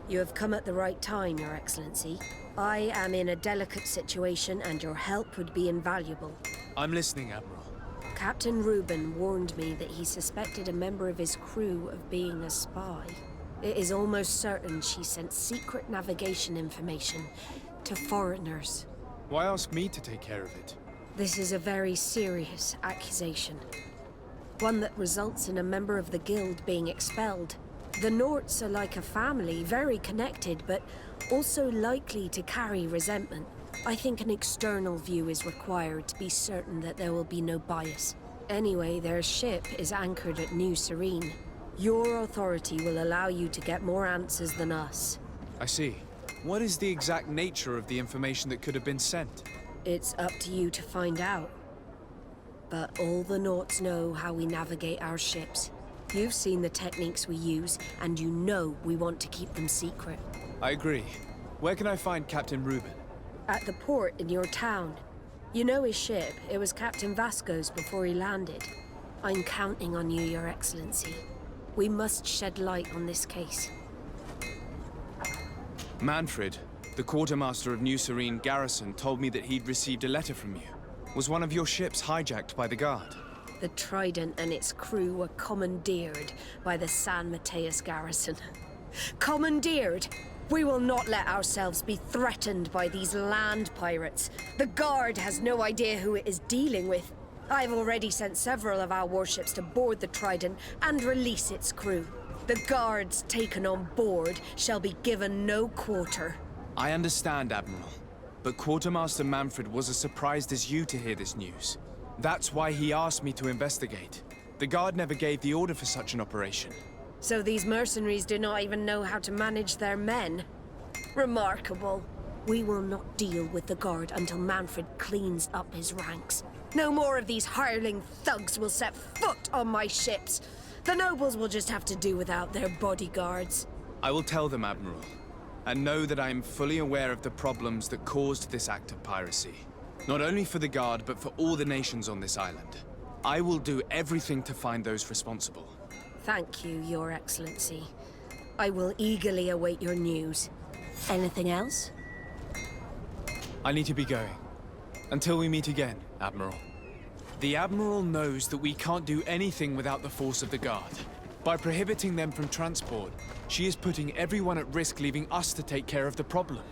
You have come at the right time, Your Excellency. I am in a delicate situation and your help would be invaluable. I'm listening, Admiral. Captain Reuben warned me that he suspected a member of his crew of being a spy. It is almost certain she sent secret navigation information to foreigners. Why ask me to take care of it? This is a very serious accusation. One that results in a member of the guild being expelled. The Norts are like a family, very connected, but also likely to carry resentment. I think an external view is required to be certain that there will be no bias. Anyway, their ship is anchored at New Serene. Your authority will allow you to get more answers than us. I see. What is the exact nature of the information that could have been sent? It's up to you to find out. But all the Norts know how we navigate our ships. You've seen the techniques we use, and you know we want to keep them secret. I agree. Where can I find Captain Reuben? At the port in your town. You know his ship. It was Captain Vasco's before he landed. I'm counting on you, Your Excellency. We must shed light on this case. Manfred, the quartermaster of New Serene Garrison, told me that he'd received a letter from you. Was one of your ships hijacked by the Guard? The Trident and its crew were commandeered by the San Mateus Garrison. Commandeered? We will not let ourselves be threatened by these land pirates. The Guard has no idea who it is dealing with. I've already sent several of our warships to board the Trident and release its crew. The Guards taken on board shall be given no quarter. I understand, Admiral. But Quartermaster Manfred was as surprised as you to hear this news. That's why he asked me to investigate. The Guard never gave the order for such an operation. So these mercenaries do not even know how to manage their men? Remarkable. We will not deal with the Guard until Manfred cleans up his ranks. No more of these hireling thugs will set foot on my ships. The nobles will just have to do without their bodyguards. I will tell them, Admiral. And know that I am fully aware of the problems that caused this act of piracy. Not only for the Guard, but for all the nations on this island. I will do everything to find those responsible. Thank you, Your Excellency. I will eagerly await your news. Anything else? I need to be going. Until we meet again, Admiral. The Admiral knows that we can't do anything without the force of the Guard. By prohibiting them from transport, she is putting everyone at risk, leaving us to take care of the problem.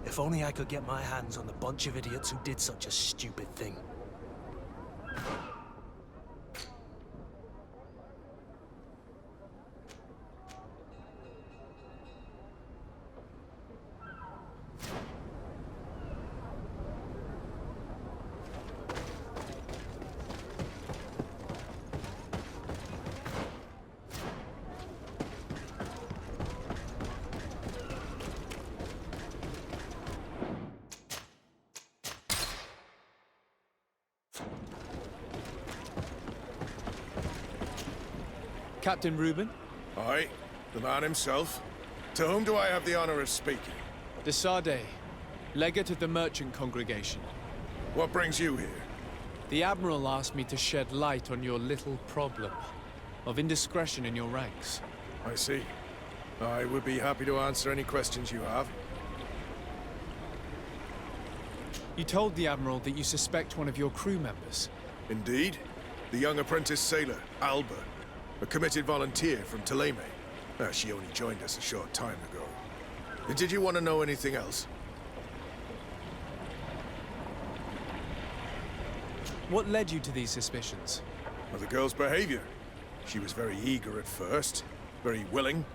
If only I could get my hands on the bunch of idiots who did such a stupid thing. Captain Reuben? Aye, the man himself. To whom do I have the honor of speaking? De Sade, legate of the merchant congregation. What brings you here? The Admiral asked me to shed light on your little problem of indiscretion in your ranks. I see. I would be happy to answer any questions you have. You told the Admiral that you suspect one of your crew members. Indeed. The young apprentice sailor, Alba. A committed volunteer from Teleme. She only joined us a short time ago. Did you want to know anything else? What led you to these suspicions? Well, the girl's behavior. She was very eager at first, very willing,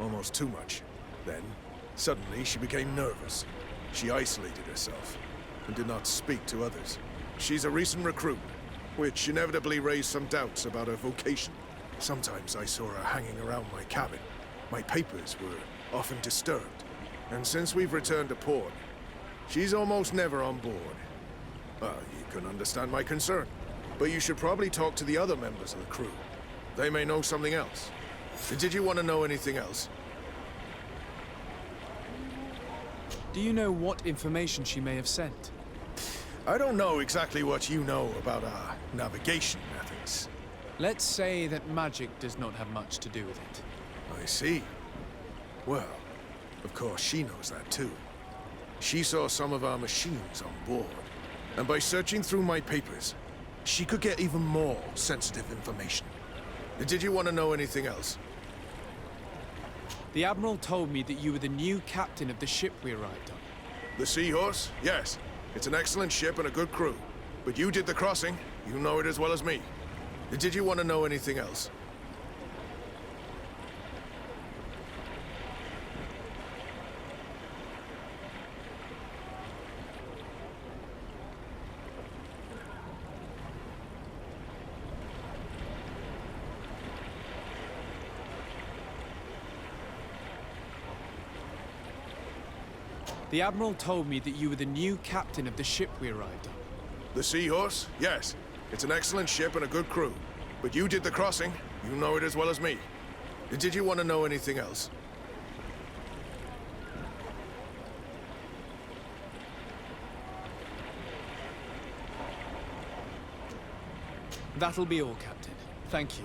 almost too much. Then, suddenly, she became nervous. She isolated herself and did not speak to others. She's a recent recruit, which inevitably raised some doubts about her vocation. Sometimes I saw her hanging around my cabin. My papers were often disturbed. And since we've returned to port, she's almost never on board. You can understand my concern. But you should probably talk to the other members of the crew. They may know something else. Did you want to know anything else? Do you know what information she may have sent? I don't know exactly what you know about our navigation methods. Let's say that magic does not have much to do with it. I see. Well, Of course, she knows that too. She saw some of our machines on board. And by searching through my papers, she could get even more sensitive information. Did you want to know anything else? The Admiral told me that you were the new captain of the ship we arrived on. The Seahorse? Yes. It's an excellent ship and a good crew. But you did the crossing. You know it as well as me. Did you want to know anything else? The Admiral told me that you were the new captain of the ship we arrived on. The Seahorse? Yes. It's an excellent ship and a good crew. But you did the crossing. You know it as well as me. Did you want to know anything else? That'll be all, Captain. Thank you.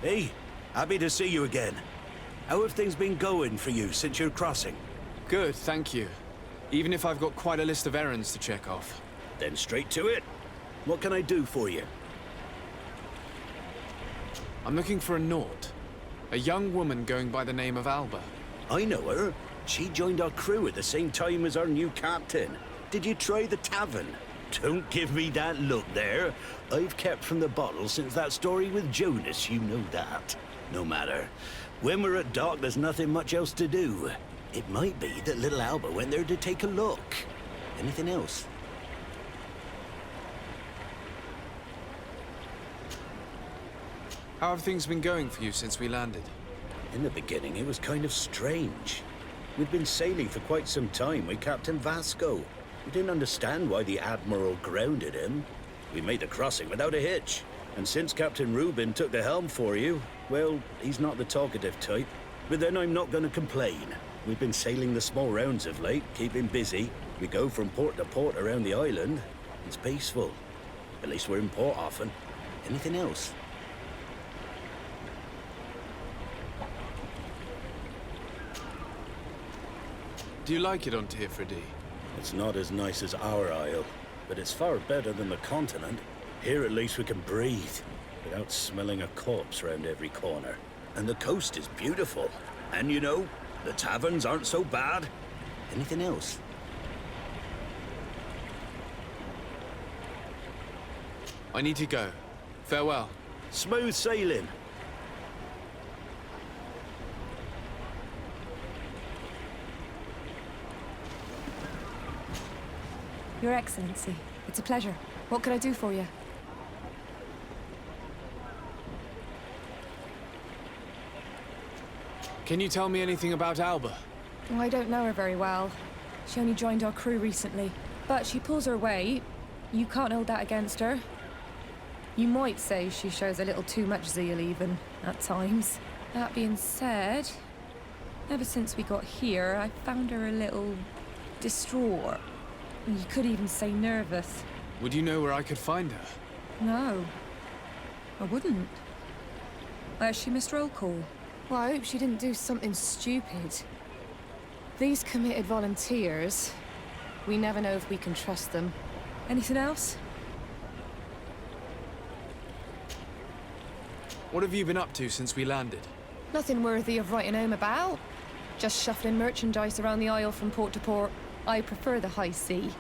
Hey, happy to see you again. How have things been going for you since your crossing? Good, thank you. Even if I've got quite a list of errands to check off. Then straight to it. What can I do for you? I'm looking for a Naut. A young woman going by the name of Alba. I know her. She joined our crew at the same time as our new captain. Did you try the tavern? Don't give me that look there. I've kept from the bottle since that story with Jonas, you know that. No matter. When we're at dock, there's nothing much else to do. It might be that little Alba went there to take a look. Anything else? How have things been going for you since we landed? In the beginning, it was kind of strange. We'd been sailing for quite some time with Captain Vasco. We didn't understand why the Admiral grounded him. We made the crossing without a hitch. And since Captain Reuben took the helm for you, well, he's not the talkative type. But then I'm not going to complain. We've been sailing the small rounds of late, keeping busy. We go from port to port around the island. It's peaceful. At least we're in port often. Anything else? Do you like it on Tirfredi? It's not as nice as our isle, but it's far better than the continent. Here at least we can breathe, without smelling a corpse round every corner. And the coast is beautiful. And you know, the taverns aren't so bad. Anything else? I need to go. Farewell. Smooth sailing. Your Excellency, it's a pleasure. What can I do for you? Can you tell me anything about Alba? Oh, I don't know her very well. She only joined our crew recently. But she pulls her weight. You can't hold that against her. You might say she shows a little too much zeal even, at times. That being said, ever since we got here, I found her a little distraught. You could even say nervous. Would you know where I could find her? No, I wouldn't. Where's she missed roll call? Well, I hope she didn't do something stupid. These committed volunteers, we never know if we can trust them. Anything else? What have you been up to since we landed? Nothing worthy of writing home about. Just shuffling merchandise around the isle from port to port. I prefer the high sea.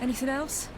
Anything else?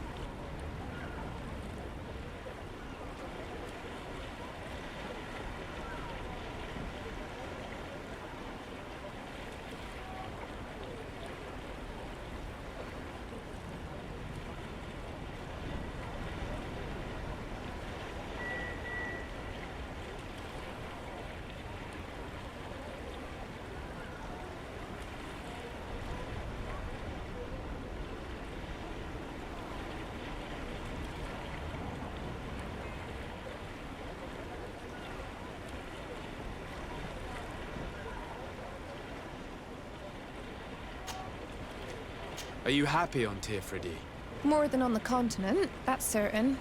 Are you happy on Tirfredi? More than on the continent, that's certain.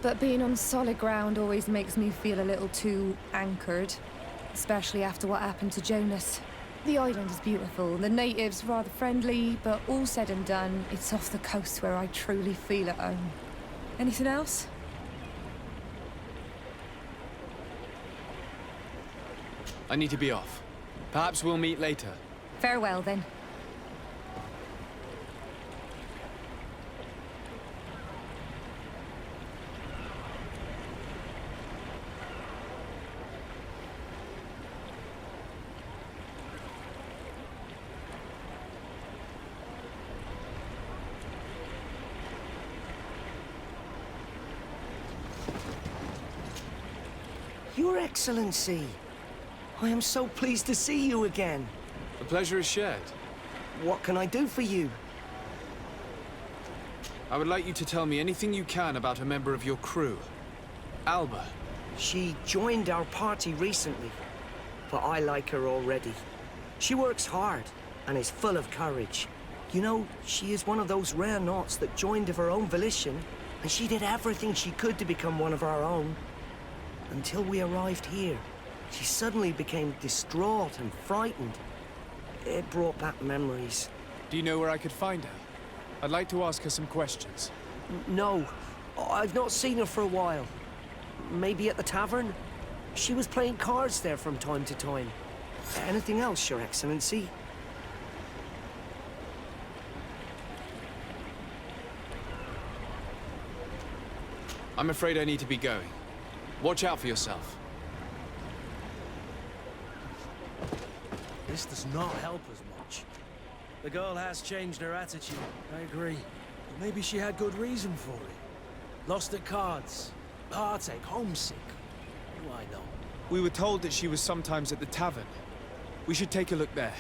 But being on solid ground always makes me feel a little too anchored. Especially after what happened to Jonas. The island is beautiful, the natives rather friendly, but all said and done, it's off the coast where I truly feel at home. Anything else? I need to be off. Perhaps we'll meet later. Farewell, then. Your Excellency, I am so pleased to see you again. The pleasure is shared. What can I do for you? I would like you to tell me anything you can about a member of your crew. Alba. She joined our party recently, but I like her already. She works hard and is full of courage. You know, she is one of those rare Nauts that joined of her own volition, and she did everything she could to become one of our own. until we arrived here. She suddenly became distraught and frightened. It brought back memories. Do you know where I could find her? I'd like to ask her some questions. No, I've not seen her for a while. Maybe at the tavern? She was playing cards there from time to time. Anything else, Your Excellency? I'm afraid I need to be going. Watch out for yourself. This does not help us much. The girl has changed her attitude, I agree. But maybe she had good reason for it. Lost at cards, heartache, homesick. What do I know? We were told that she was sometimes at the tavern. We should take a look there.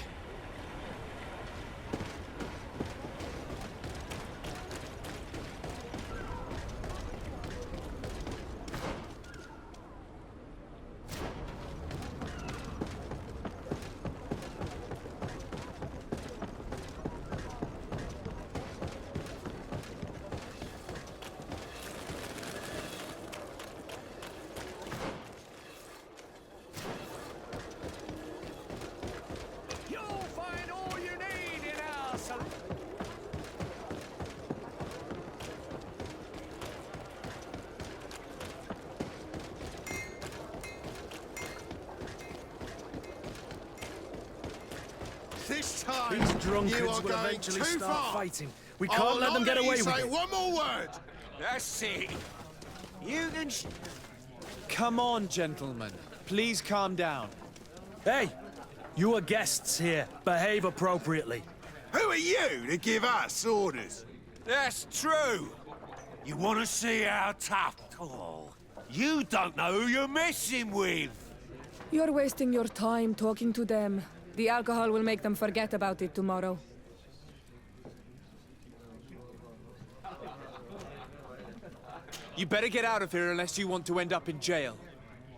This time, These you drunkards are will going eventually too start far. fighting. We I can't will let them not get away you with say it. one more word. That's it. You can... Come on, gentlemen. Please calm down. Hey, you are guests here. Behave appropriately. Who are you to give us orders? That's true. You want to see how tough... Oh, you don't know who you're messing with. You're wasting your time talking to them. The alcohol will make them forget about it tomorrow. You better get out of here unless you want to end up in jail.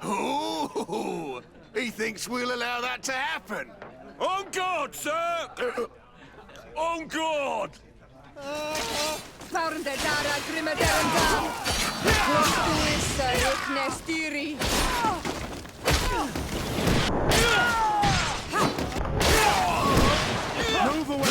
Ooh, he thinks we'll allow that to happen. On guard, sir! On guard! Found the Dara Grimaderandam! Klostuisa Nestiri! Move away!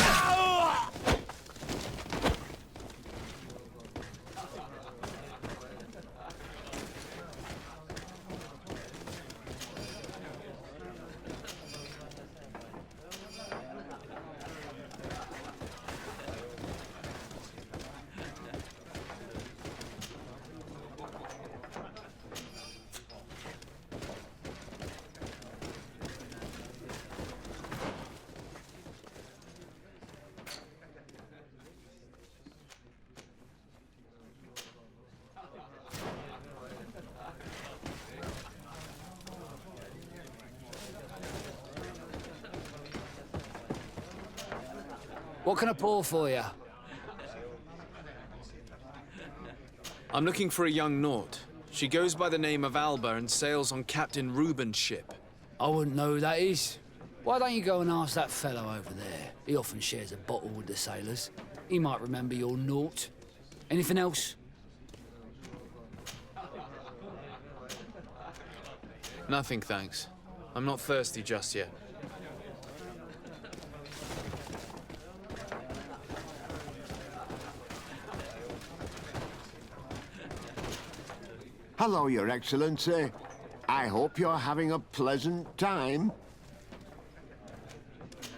What can I pour for you? I'm looking for a young Naut. She goes by the name of Alba and sails on Captain Reuben's ship. I wouldn't know who that is. Why don't you go and ask that fellow over there? He often shares a bottle with the sailors. He might remember your Naut. Anything else? Nothing, thanks. I'm not thirsty just yet. Hello, Your Excellency. I hope you're having a pleasant time.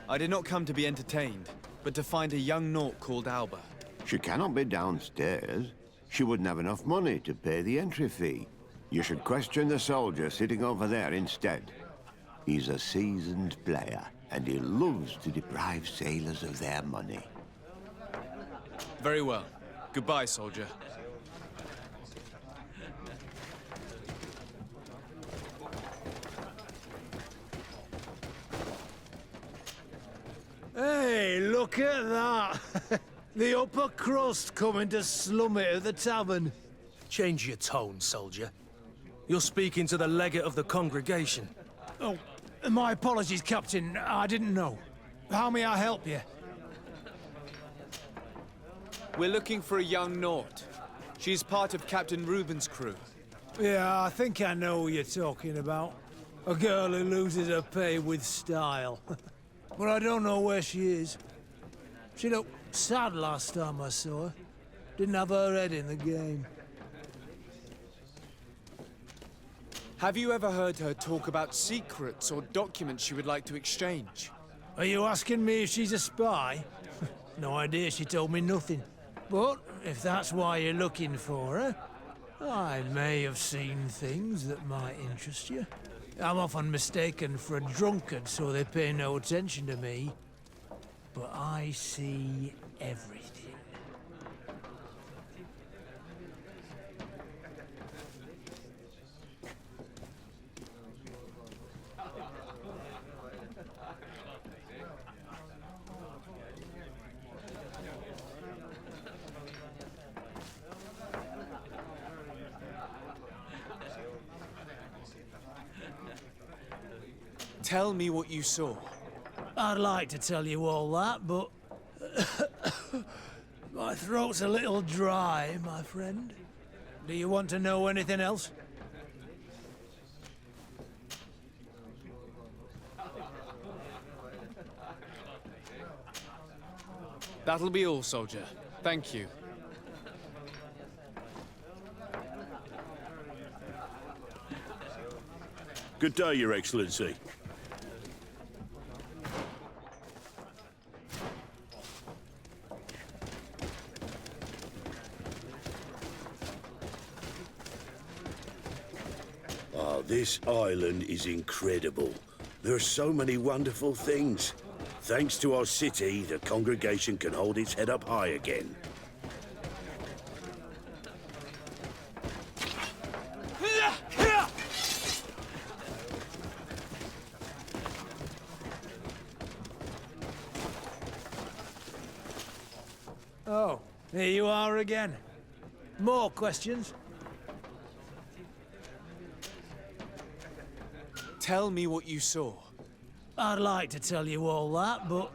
I did not come to be entertained, but to find a young Naut called Alba. She cannot be downstairs. She wouldn't have enough money to pay the entry fee. You should question the soldier sitting over there instead. He's a seasoned player, and he loves to deprive sailors of their money. Very well. Goodbye, soldier. Hey, look at that! The upper crust coming to slum it at the tavern. Change your tone, soldier. You're speaking to the legate of the congregation. Oh, my apologies, Captain. I didn't know. How may I help you? We're looking for a young Naut. She's part of Captain Reuben's crew. Yeah, I think I know who you're talking about. A girl who loses her pay with style. But I don't know where she is. She looked sad last time I saw her. Didn't have her head in the game. Have you ever heard her talk about secrets or documents she would like to exchange? Are you asking me if she's a spy? No idea, she told me nothing. But if that's why you're looking for her, I may have seen things that might interest you. I'm often mistaken for a drunkard, so they pay no attention to me. But I see everything. Tell me what you saw. I'd like to tell you all that, but... my throat's a little dry, my friend. Do you want to know anything else? That'll be all, soldier. Thank you. Good day, Your Excellency. This island is incredible. There are so many wonderful things. Thanks to our city, the congregation can hold its head up high again. Oh, here you are again. More questions? Tell me what you saw. I'd like to tell you all that, but...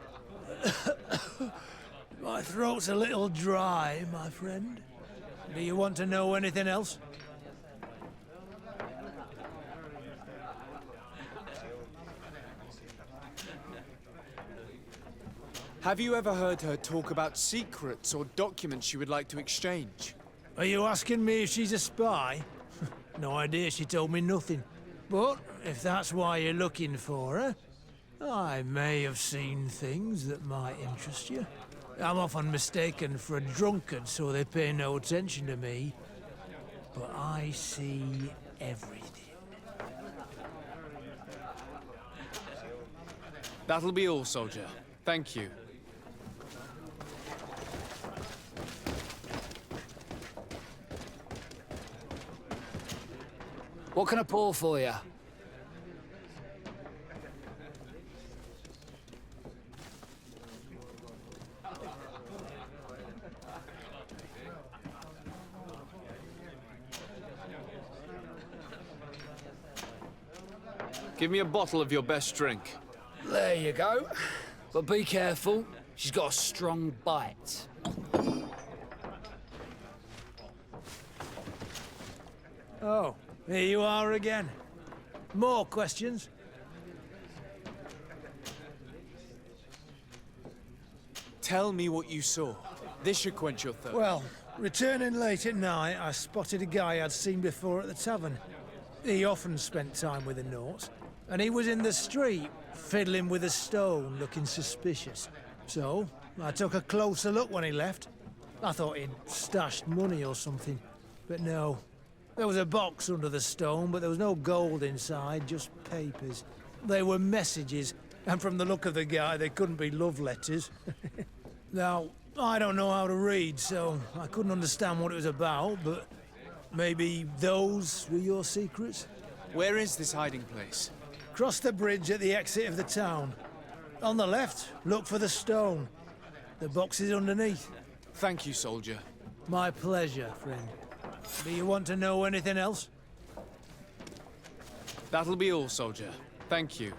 my throat's a little dry, my friend. Do you want to know anything else? Have you ever heard her talk about secrets or documents she would like to exchange? Are you asking me if she's a spy? No idea, she told me nothing. But if that's why you're looking for her, I may have seen things that might interest you. I'm often mistaken for a drunkard, so they pay no attention to me. But I see everything. That'll be all, soldier. Thank you. What can I pour for you? Give me a bottle of your best drink. There you go. But be careful. She's got a strong bite. Oh, here you are again. More questions? Tell me what you saw. This should quench your thirst. Well, returning late at night, I spotted a guy I'd seen before at the tavern. He often spent time with the Norts, and he was in the street, fiddling with a stone, looking suspicious. So, I took a closer look when he left. I thought he'd stashed money or something, but no. There was a box under the stone, but there was no gold inside, just papers. They were messages, and from the look of the guy, they couldn't be love letters. Now, I don't know how to read, so I couldn't understand what it was about, but maybe those were your secrets? Where is this hiding place? Cross the bridge at the exit of the town. On the left, look for the stone. The box is underneath. Thank you, soldier. My pleasure, friend. Do you want to know anything else? That'll be all, soldier. Thank you.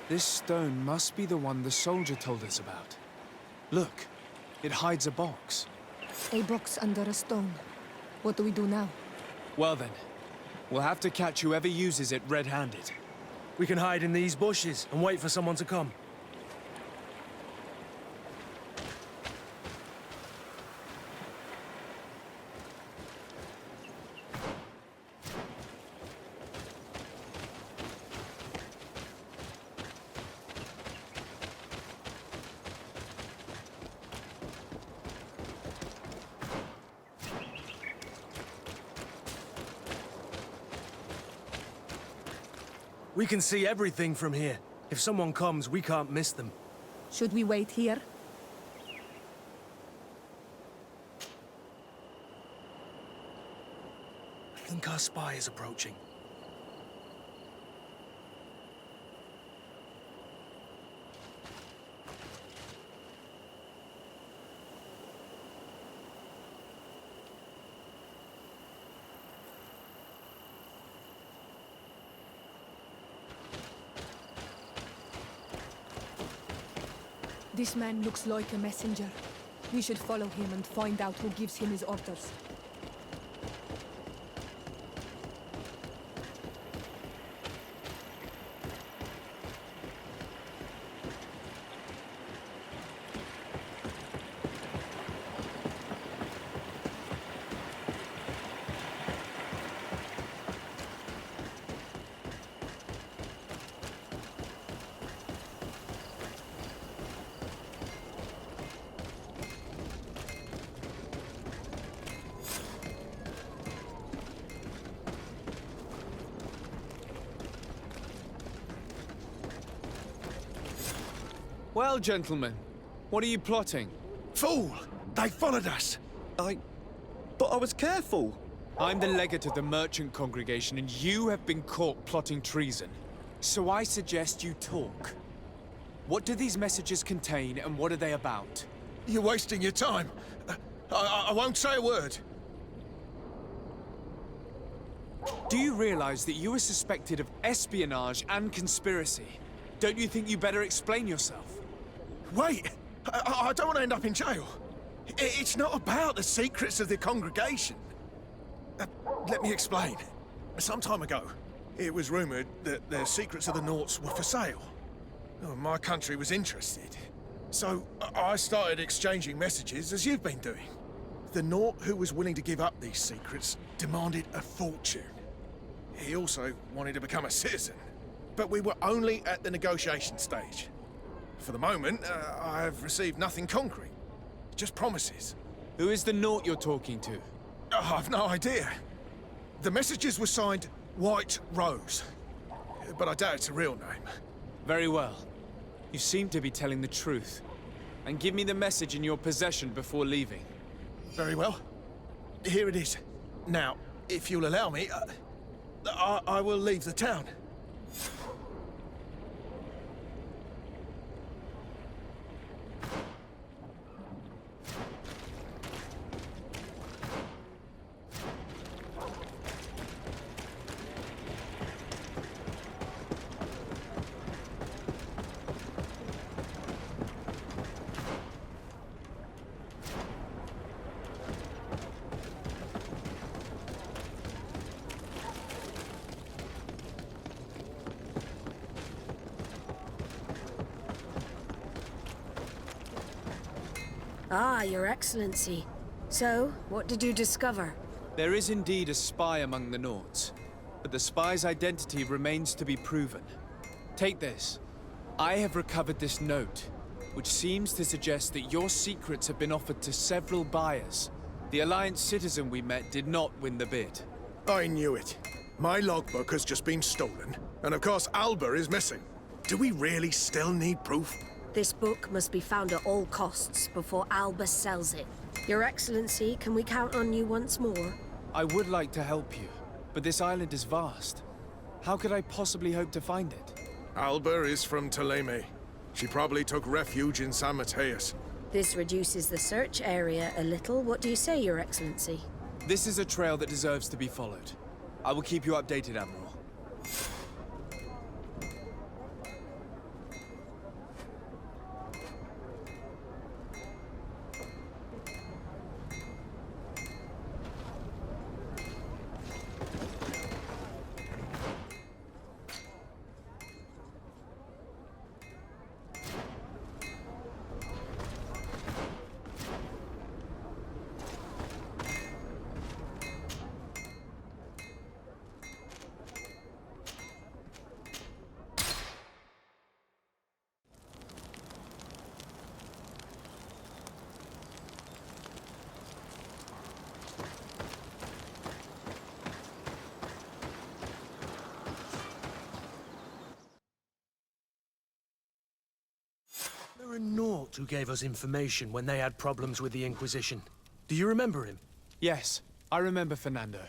This stone must be the one the soldier told us about. Look, it hides a box. A box under a stone. What do we do now? Well then, we'll have to catch whoever uses it red-handed. We can hide in these bushes and wait for someone to come. We can see everything from here. If someone comes, we can't miss them. Should we wait here? I think our spy is approaching. This man looks like a messenger. We should follow him and find out who gives him his orders. Well, gentlemen, what are you plotting? Fool! They followed us! But I was careful! I'm the legate of the merchant congregation, and you have been caught plotting treason. So I suggest you talk. What do these messages contain, and what are they about? You're wasting your time. I won't say a word. Do you realize that you are suspected of espionage and conspiracy? Don't you think you better explain yourself? Wait! I don't want to end up in jail. It's not about the secrets of the congregation. Let me explain. Some time ago, it was rumoured that the secrets of the Nauts were for sale. My country was interested. So I started exchanging messages as you've been doing. The Naut who was willing to give up these secrets demanded a fortune. He also wanted to become a citizen. But we were only at the negotiation stage. For the moment, I've received nothing concrete. Just promises. Who is the Naut you're talking to? I've no idea. The messages were signed White Rose. But I doubt it's a real name. Very well. You seem to be telling the truth. And give me the message in your possession before leaving. Very well. Here it is. Now, if you'll allow me, I will leave the town. Ah, Your Excellency. So, what did you discover? There is indeed a spy among the Nauts, but the spy's identity remains to be proven. Take this. I have recovered this note, which seems to suggest that your secrets have been offered to several buyers. The Alliance citizen we met did not win the bid. I knew it. My logbook has just been stolen, and of course Alba is missing. Do we really still need proof? This book must be found at all costs before Alba sells it. Your Excellency, can we count on you once more? I would like to help you, but this island is vast. How could I possibly hope to find it? Alba is from Ptolemy. She probably took refuge in San Mateus. This reduces the search area a little. What do you say, Your Excellency? This is a trail that deserves to be followed. I will keep you updated, Admiral. who gave us information when they had problems with the Inquisition. Do you remember him? Yes, I remember Fernando.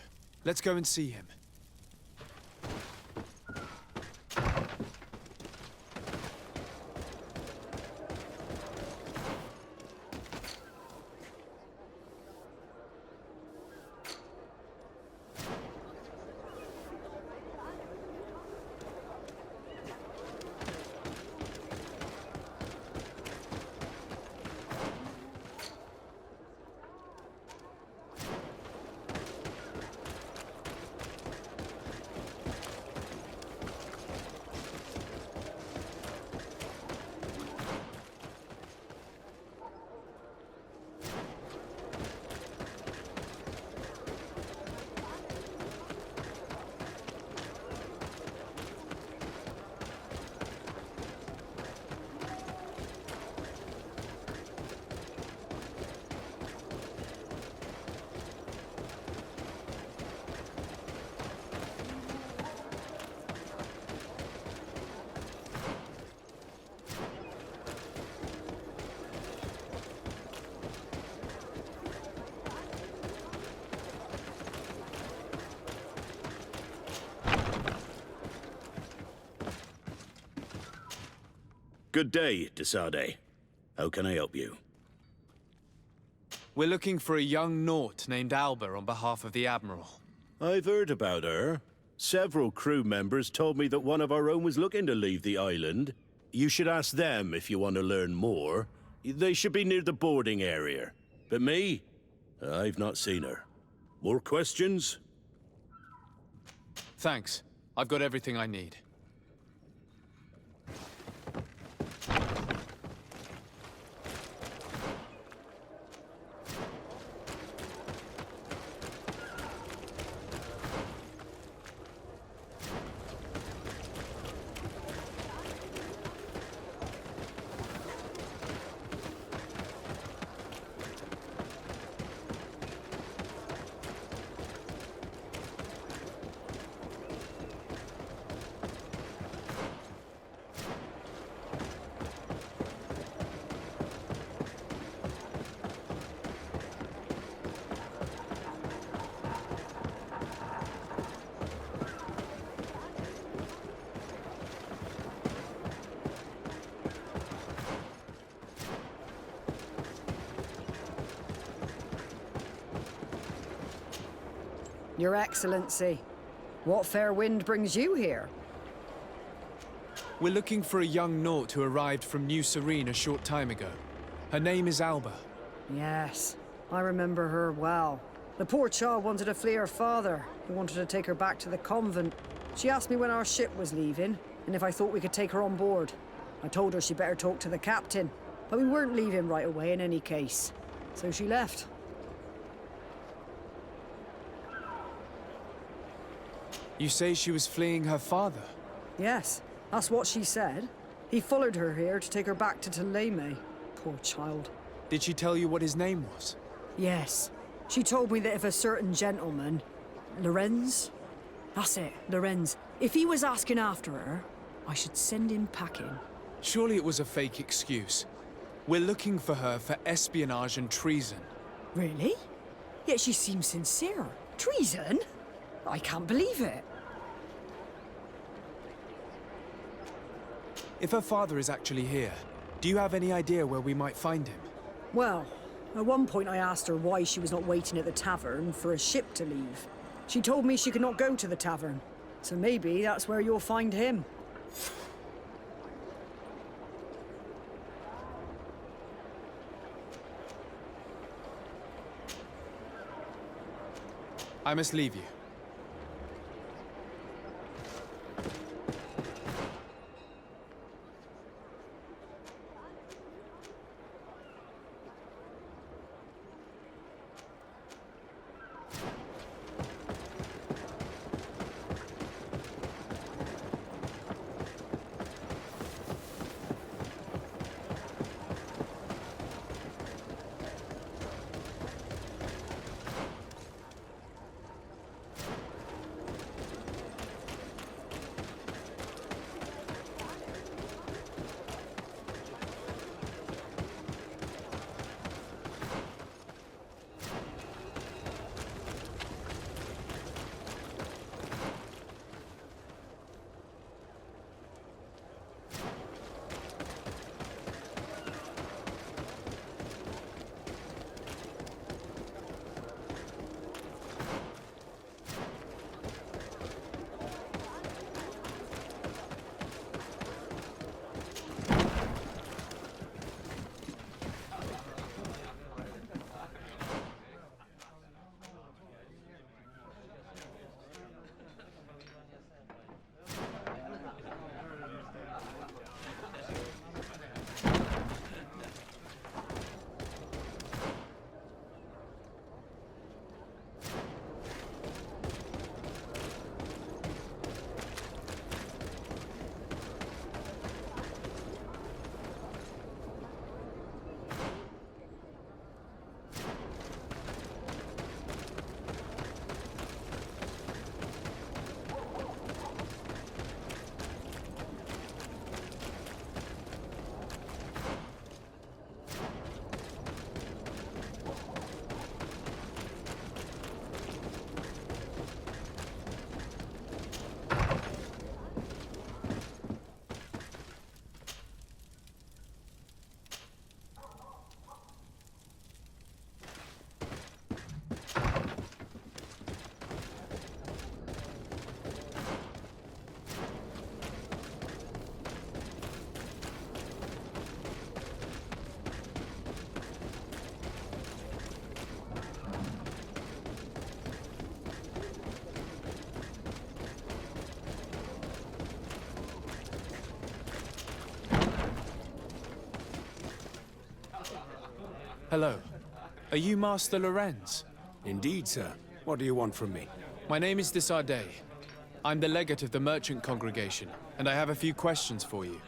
Let's go and see him. Good day, Desade. How can I help you? We're looking for a young Naut named Alba on behalf of the Admiral. I've heard about her. Several crew members told me that one of our own was looking to leave the island. You should ask them if you want to learn more. They should be near the boarding area. But me? I've not seen her. More questions? Thanks. I've got everything I need. Your Excellency, what fair wind brings you here? We're looking for a young Naut who arrived from New Serene a short time ago. Her name is Alba. Yes, I remember her well. The poor child wanted to flee her father, who wanted to take her back to the convent. She asked me when our ship was leaving, and if I thought we could take her on board. I told her she'd better talk to the captain, but we weren't leaving right away in any case. So she left. You say she was fleeing her father? Yes, that's what she said. He followed her here to take her back to Thélème. Poor child. Did she tell you what his name was? Yes. She told me that if a certain gentleman, Lorenz? That's it, Lorenz. If he was asking after her, I should send him packing. Surely it was a fake excuse. We're looking for her for espionage and treason. Really? Yet she seems sincere. Treason? I can't believe it. If her father is actually here, do you have any idea where we might find him? Well, at one point I asked her why she was not waiting at the tavern for a ship to leave. She told me she could not go to the tavern, so maybe that's where you'll find him. I must leave you. Hello. Are you Master Lorenz? Indeed, sir. What do you want from me? My name is Desardet. I'm the legate of the merchant congregation, and I have a few questions for you.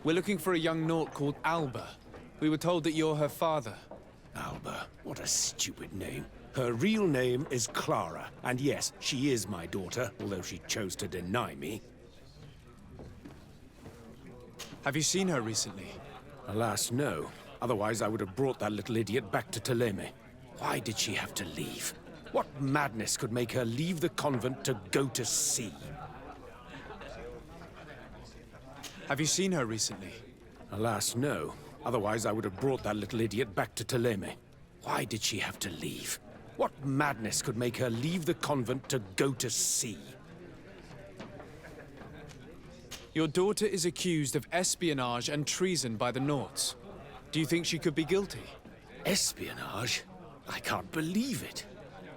We're looking for a young Naut called Alba. We were told that you're her father. Alba. What a stupid name. Her real name is Clara, and yes, she is my daughter, although she chose to deny me. Have you seen her recently? Alas, no. Otherwise, I would have brought that little idiot back to Toleme. Why did she have to leave? What madness could make her leave the convent to go to sea? Have you seen her recently? Alas, no. Otherwise, I would have brought that little idiot back to Toleme. Why did she have to leave? What madness could make her leave the convent to go to sea? Your daughter is accused of espionage and treason by the Nauts. Do you think she could be guilty? Espionage? I can't believe it.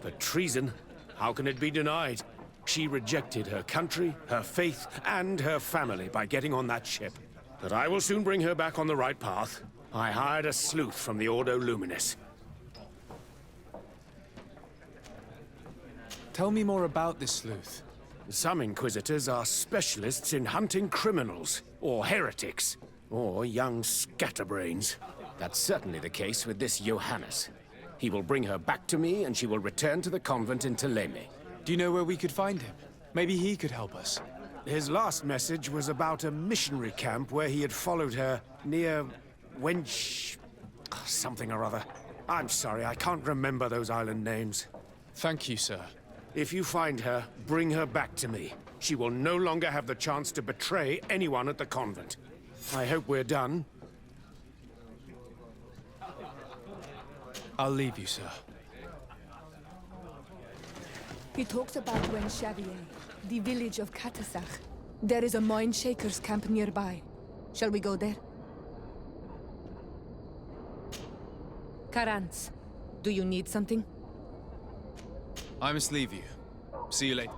But treason? How can it be denied? She rejected her country, her faith, and her family by getting on that ship. But I will soon bring her back on the right path. I hired a sleuth from the Ordo Luminis. Tell me more about this sleuth. Some Inquisitors are specialists in hunting criminals, or heretics, or young scatterbrains. That's certainly the case with this Johannes. He will bring her back to me, and she will return to the convent in Toleme. Do you know where we could find him? Maybe he could help us. His last message was about a missionary camp where he had followed her near Wench... something or other. I'm sorry, I can't remember those island names. Thank you, sir. If you find her, bring her back to me. She will no longer have the chance to betray anyone at the convent. I hope we're done. I'll leave you, sir. He talks about Xavier, the village of Katasach. There is a mine shaker's camp nearby. Shall we go there? Karantz, do you need something? I must leave you. See you later.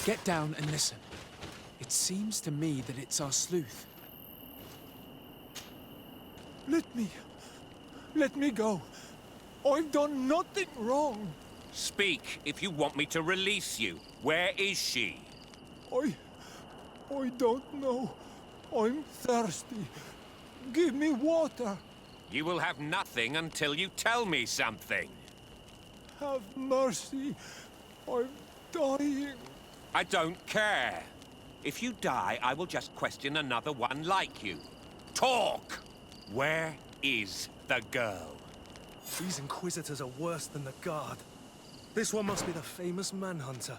Get down and listen. It seems to me that it's our sleuth. Let me go. I've done nothing wrong. Speak if you want me to release you. Where is she? I don't know. I'm thirsty. Give me water. You will have nothing until you tell me something. Have mercy. I'm dying. I don't care. If you die, I will just question another one like you. Talk! Where is the girl? These Inquisitors are worse than the Guard. This one must be the famous Manhunter.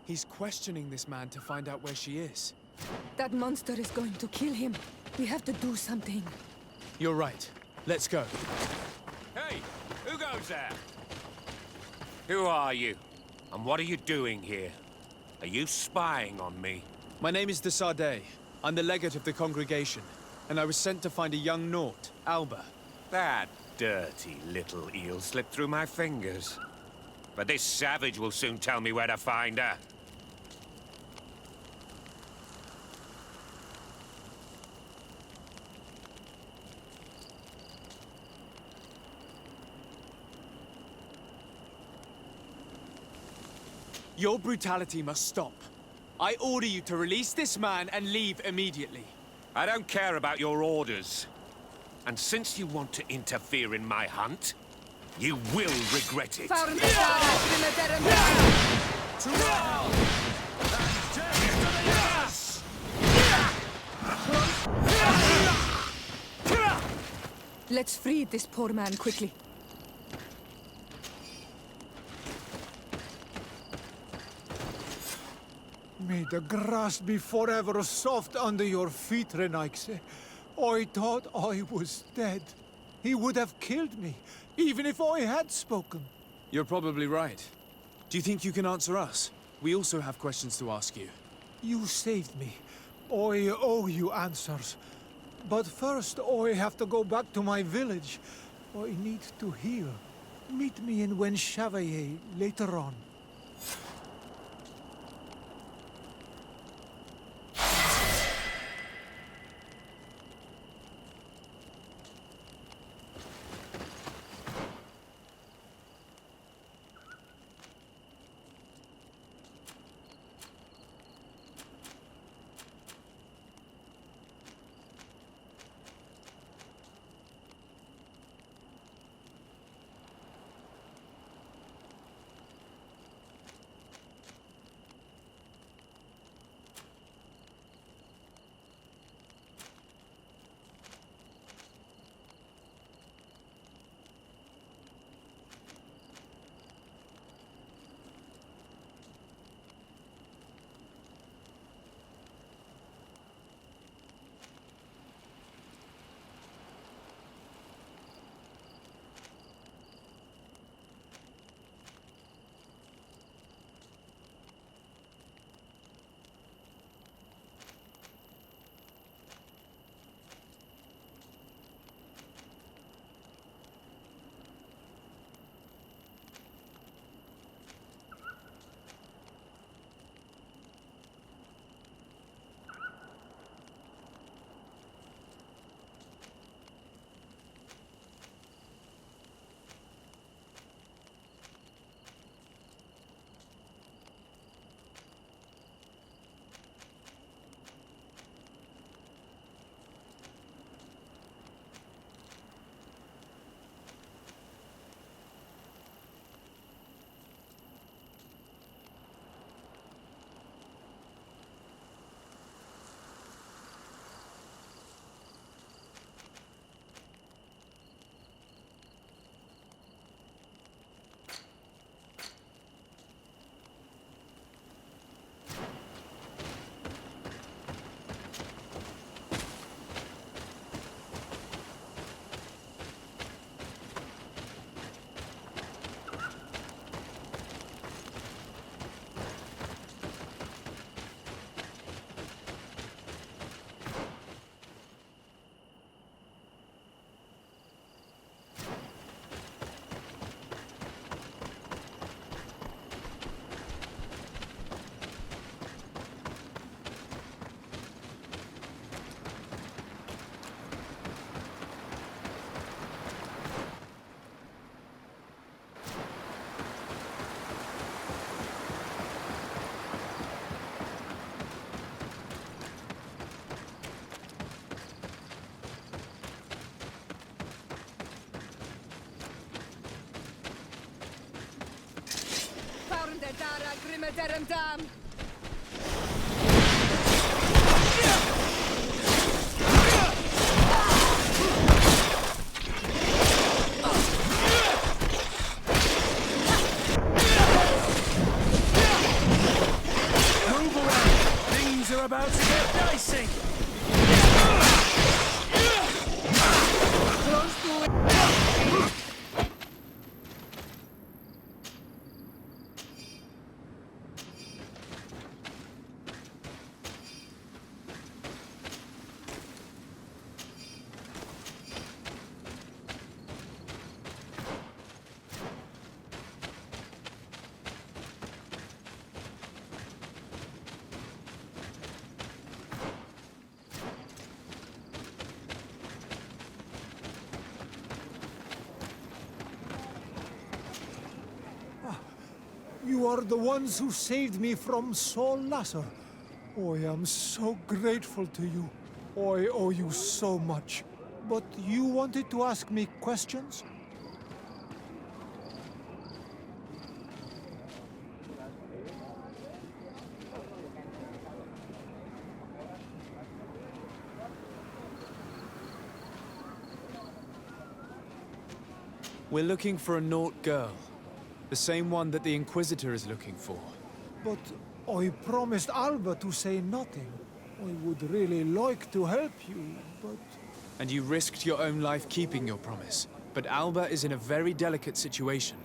He's questioning this man to find out where she is. That monster is going to kill him. We have to do something. You're right. Let's go. Hey, who goes there? Who are you? And what are you doing here? Are you spying on me? My name is Desardet. I'm the legate of the congregation, and I was sent to find a young Naut, Alba. That dirty little eel slipped through my fingers. But this savage will soon tell me where to find her. Your brutality must stop. I order you to release this man and leave immediately. I don't care about your orders. And since you want to interfere in my hunt, you will regret it. Let's free this poor man quickly. May the grass be forever soft under your feet, Renaikse. I thought I was dead. He would have killed me, even if I had spoken. You're probably right. Do you think you can answer us? We also have questions to ask you. You saved me. I owe you answers. But first, I have to go back to my village. I need to heal. Meet me in Wen Chevalier later on. Dara grimme derem dam. Move away! Things are about to get dicey! Close to it! You are the ones who saved me from Saul Lasser. I am so grateful to you. I owe you so much. But you wanted to ask me questions? We're looking for a Naut girl. The same one that the Inquisitor is looking for. But I promised Alba to say nothing. I would really like to help you, but... And you risked your own life keeping your promise. But Alba is in a very delicate situation.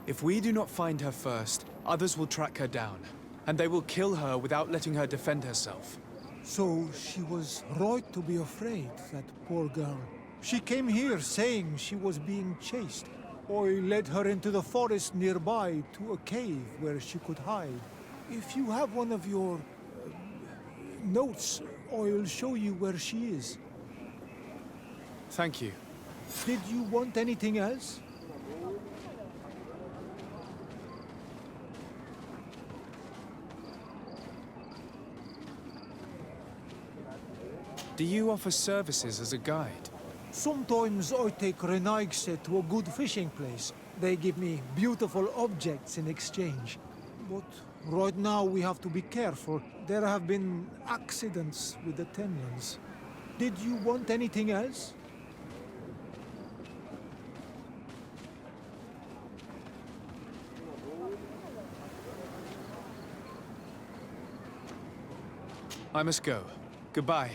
If we do not find her first, others will track her down. And they will kill her without letting her defend herself. So she was right to be afraid, that poor girl. She came here saying she was being chased. I led her into the forest nearby to a cave where she could hide. If you have one of your... notes, I'll show you where she is. Thank you. Did you want anything else? Do you offer services as a guide? Sometimes I take Renaigse to a good fishing place. They give me beautiful objects in exchange. But right now we have to be careful. There have been accidents with the Tenlans. Did you want anything else? I must go. Goodbye.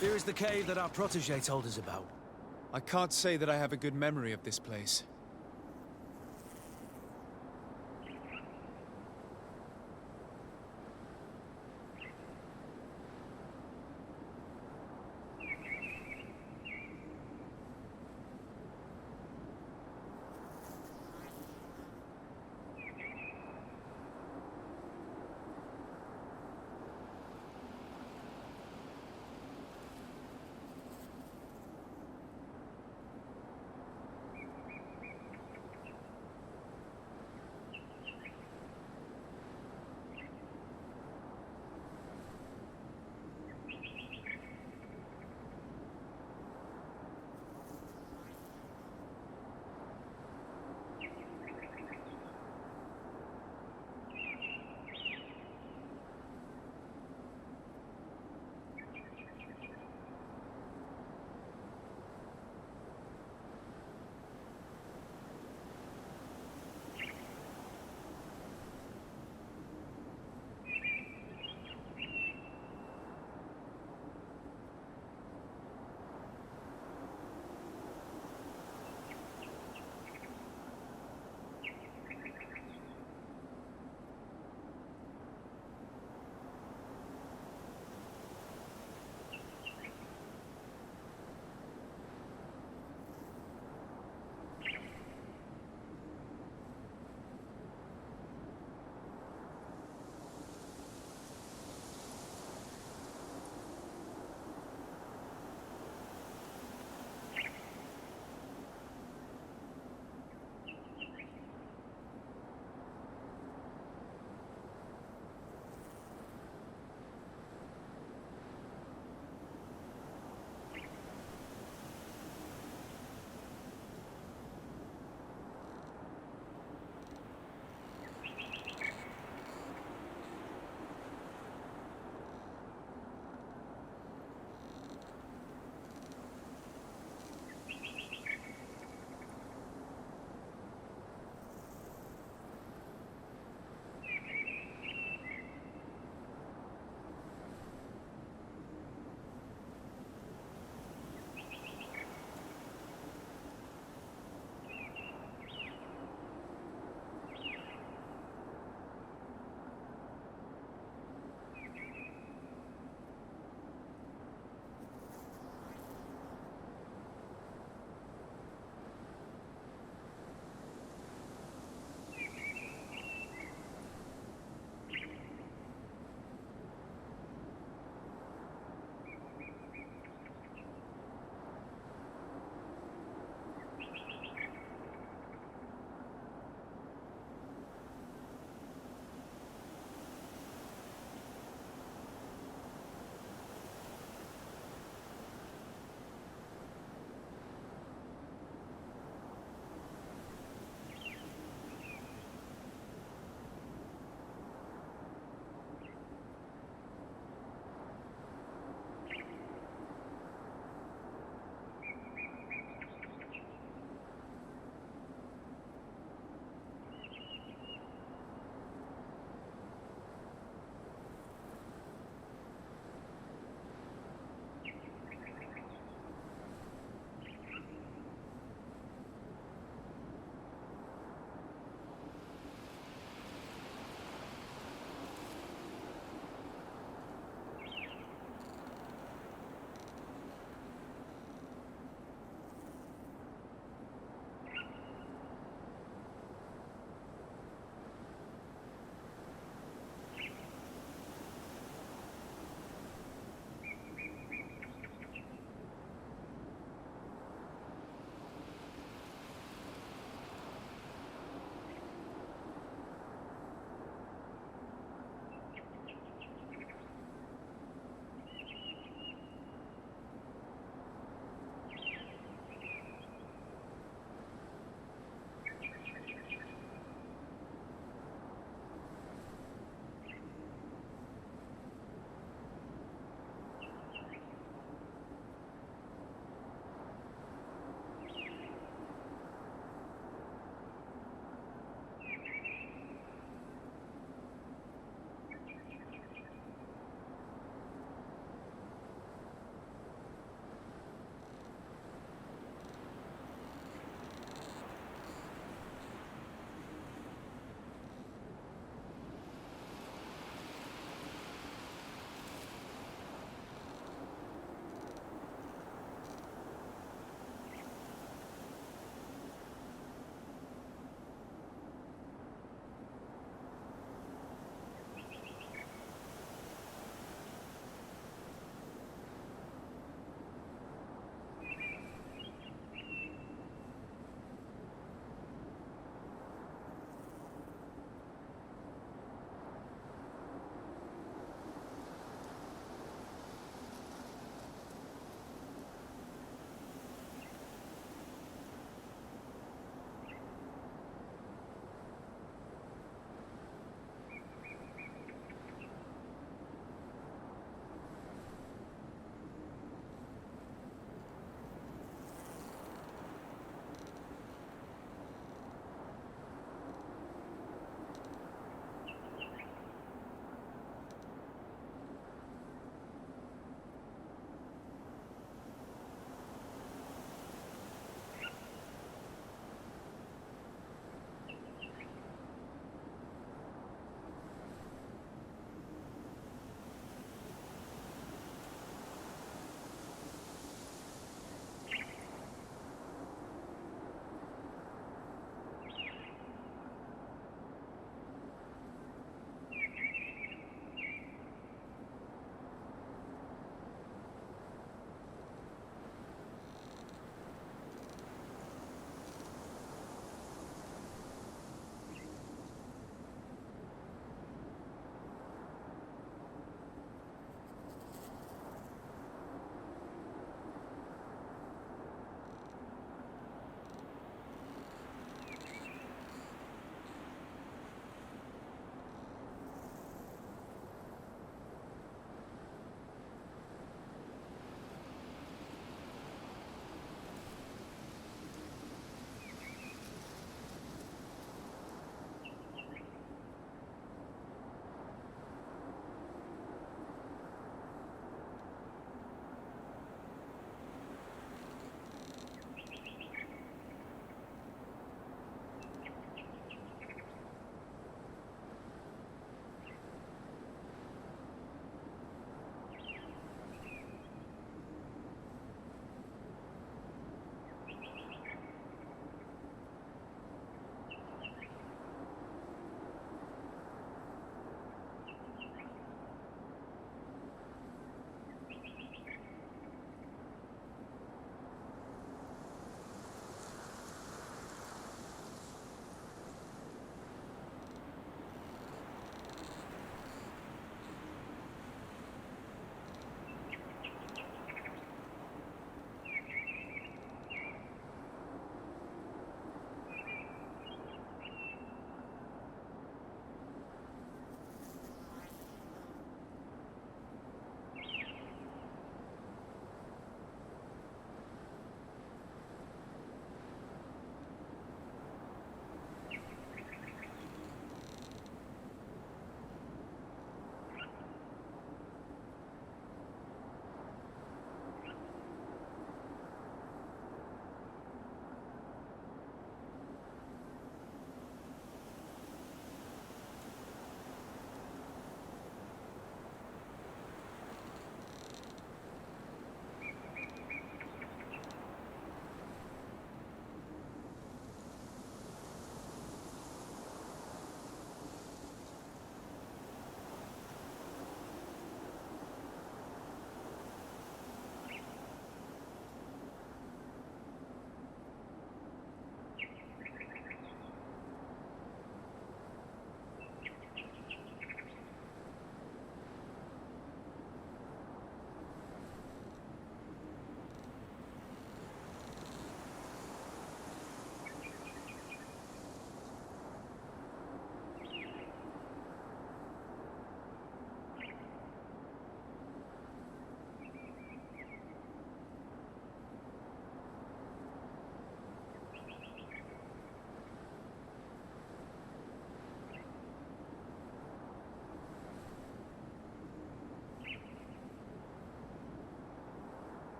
Here is the cave that our protégé told us about. I can't say that I have a good memory of this place.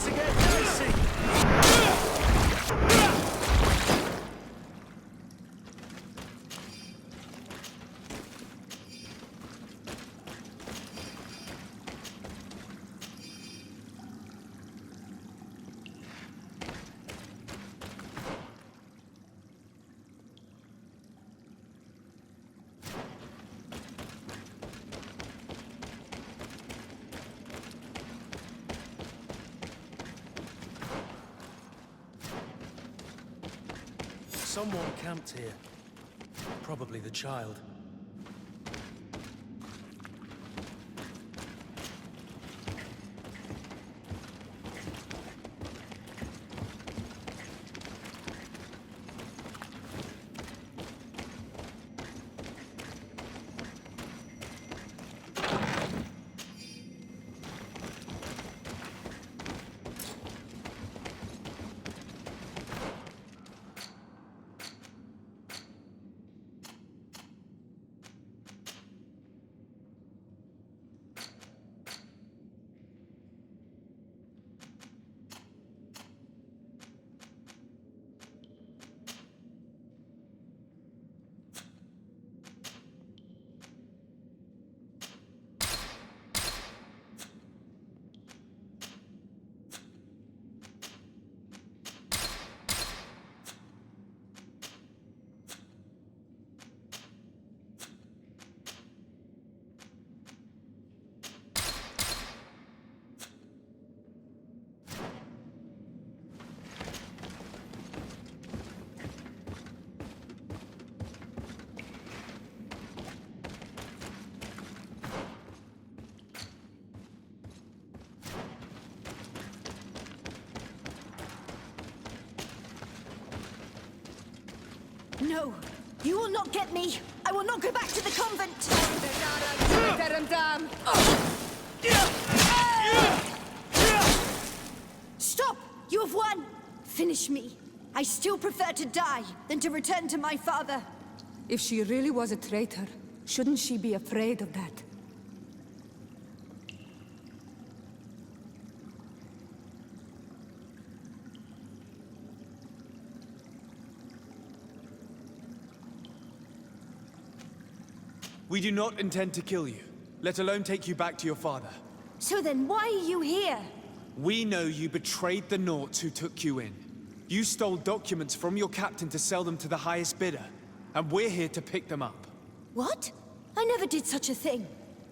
to get dicey! Someone camped here. Probably the child. No, you will not get me. I will not go back to the convent. Stop! You have won. Finish me. I still prefer to die than to return to my father. If she really was a traitor, shouldn't she be afraid of that? We do not intend to kill you, let alone take you back to your father. So then, why are you here? We know you betrayed the Nauts who took you in. You stole documents from your captain to sell them to the highest bidder, and we're here to pick them up. What? I never did such a thing.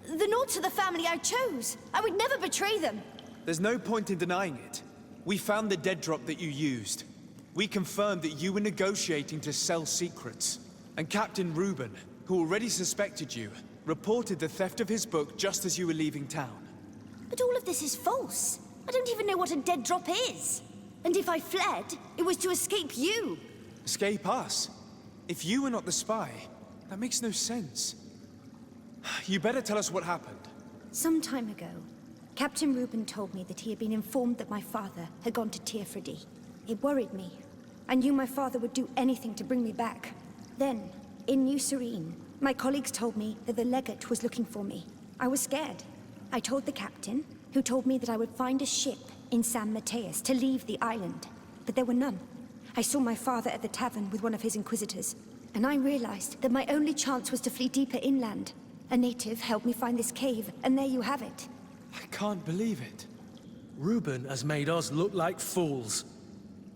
The Nauts are the family I chose. I would never betray them. There's no point in denying it. We found the dead drop that you used. We confirmed that you were negotiating to sell secrets. And Captain Reuben, who already suspected you, reported the theft of his book just as you were leaving town. But all of this is false. I don't even know what a dead drop is. And if I fled, it was to escape you. Escape us? If you were not the spy, that makes no sense. You better tell us what happened. Some time ago, Captain Reuben told me that he had been informed that my father had gone to Teerfredi. It worried me. I knew my father would do anything to bring me back. Then, in New Serene, my colleagues told me that the legate was looking for me. I was scared. I told the captain, who told me that I would find a ship in San Mateus to leave the island. But there were none. I saw my father at the tavern with one of his inquisitors, and I realized that my only chance was to flee deeper inland. A native helped me find this cave, and there you have it. I can't believe it. Reuben has made us look like fools.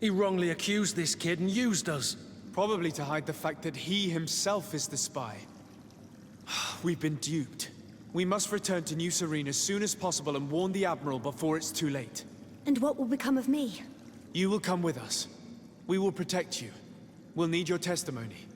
He wrongly accused this kid and used us. Probably to hide the fact that he himself is the spy. We've been duped. We must return to New Serene as soon as possible and warn the Admiral before it's too late. And what will become of me? You will come with us. We will protect you. We'll need your testimony.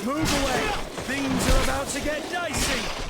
Move away! Things are about to get dicey!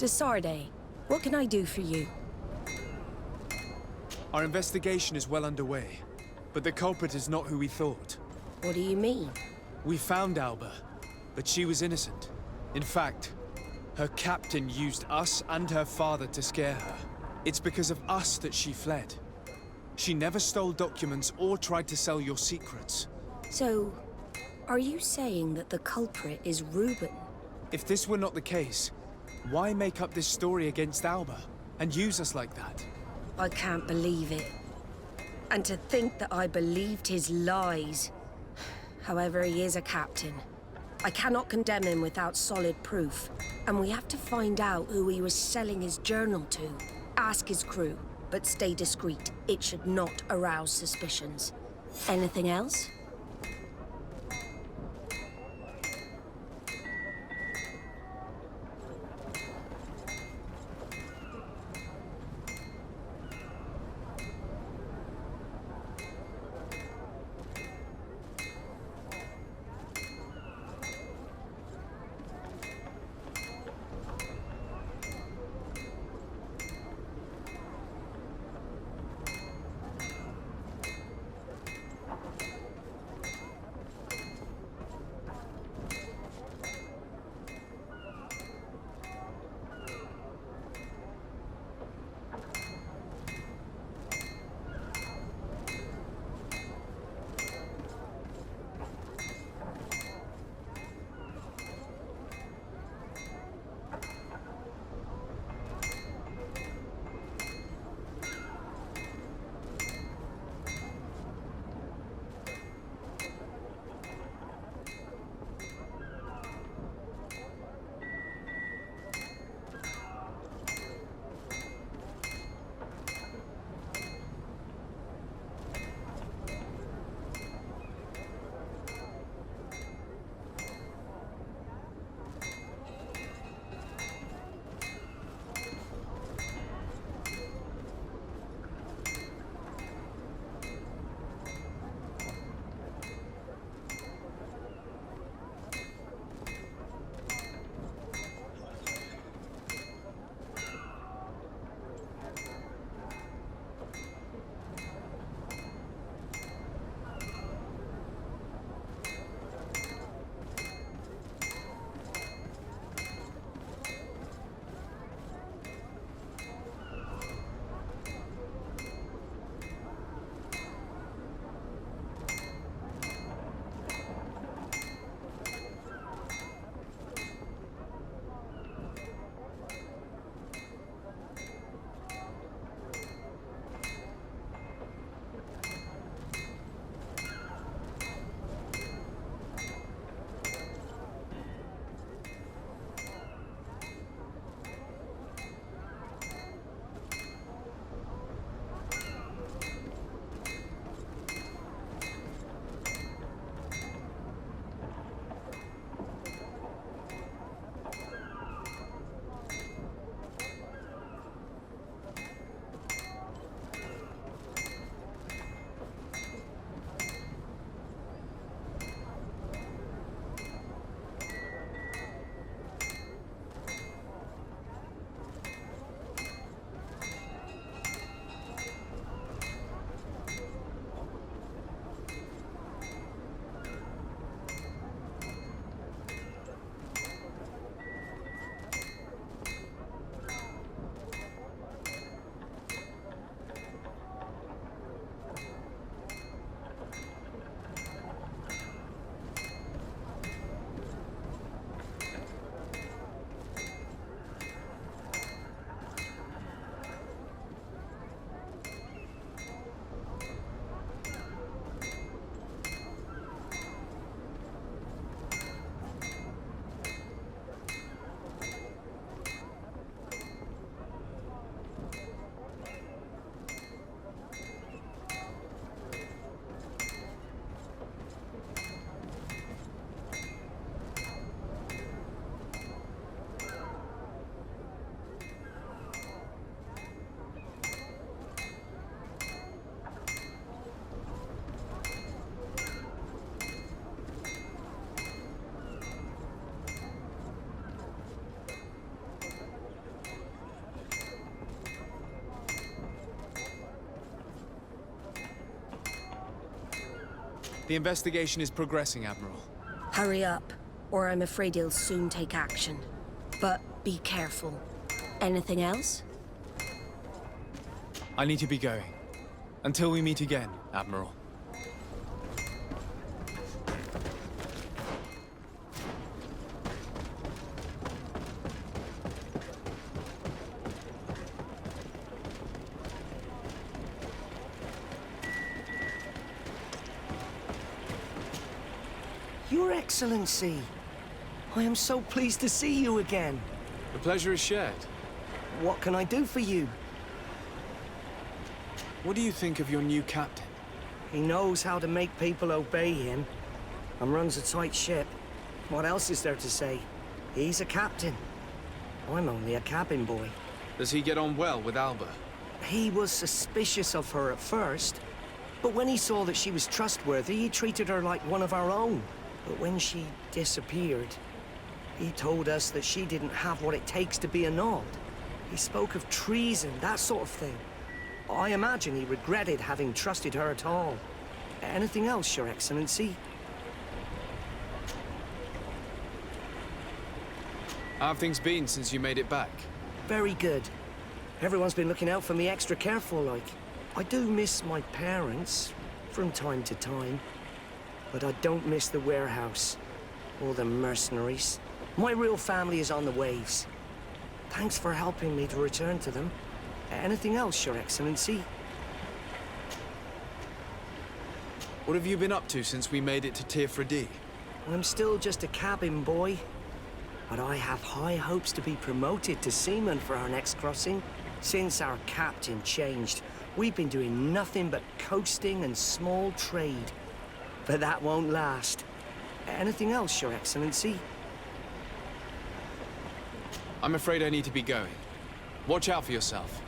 Desarde, what can I do for you? Our investigation is well underway, but the culprit is not who we thought. What do you mean? We found Alba, but she was innocent. In fact, her captain used us and her father to scare her. It's because of us that she fled. She never stole documents or tried to sell your secrets. So, are you saying that the culprit is Reuben? If this were not the case, why make up this story against Alba and use us like that? I can't believe it. And to think that I believed his lies. However, he is a captain. I cannot condemn him without solid proof. And we have to find out who he was selling his journal to. Ask his crew, but stay discreet. It should not arouse suspicions. Anything else? The investigation is progressing, Admiral. Hurry up, or I'm afraid he'll soon take action. But be careful. Anything else? I need to be going. Until we meet again, Admiral. Your Excellency, I am so pleased to see you again. The pleasure is shared. What can I do for you? What do you think of your new captain? He knows how to make people obey him and runs a tight ship. What else is there to say? He's a captain. I'm only a cabin boy. Does he get on well with Alba? He was suspicious of her at first, but when he saw that she was trustworthy, he treated her like one of our own. But when she disappeared, he told us that she didn't have what it takes to be annulled. He spoke of treason, that sort of thing. I imagine he regretted having trusted her at all. Anything else, Your Excellency? How have things been since you made it back? Very good. Everyone's been looking out for me extra careful, like. I do miss my parents, from time to time. But I don't miss the warehouse, or the mercenaries. My real family is on the waves. Thanks for helping me to return to them. Anything else, Your Excellency? What have you been up to since we made it to Tirfredi? I'm still just a cabin boy, but I have high hopes to be promoted to seaman for our next crossing. Since our captain changed, we've been doing nothing but coasting and small trade. But that won't last. Anything else, Your Excellency? I'm afraid I need to be going. Watch out for yourself.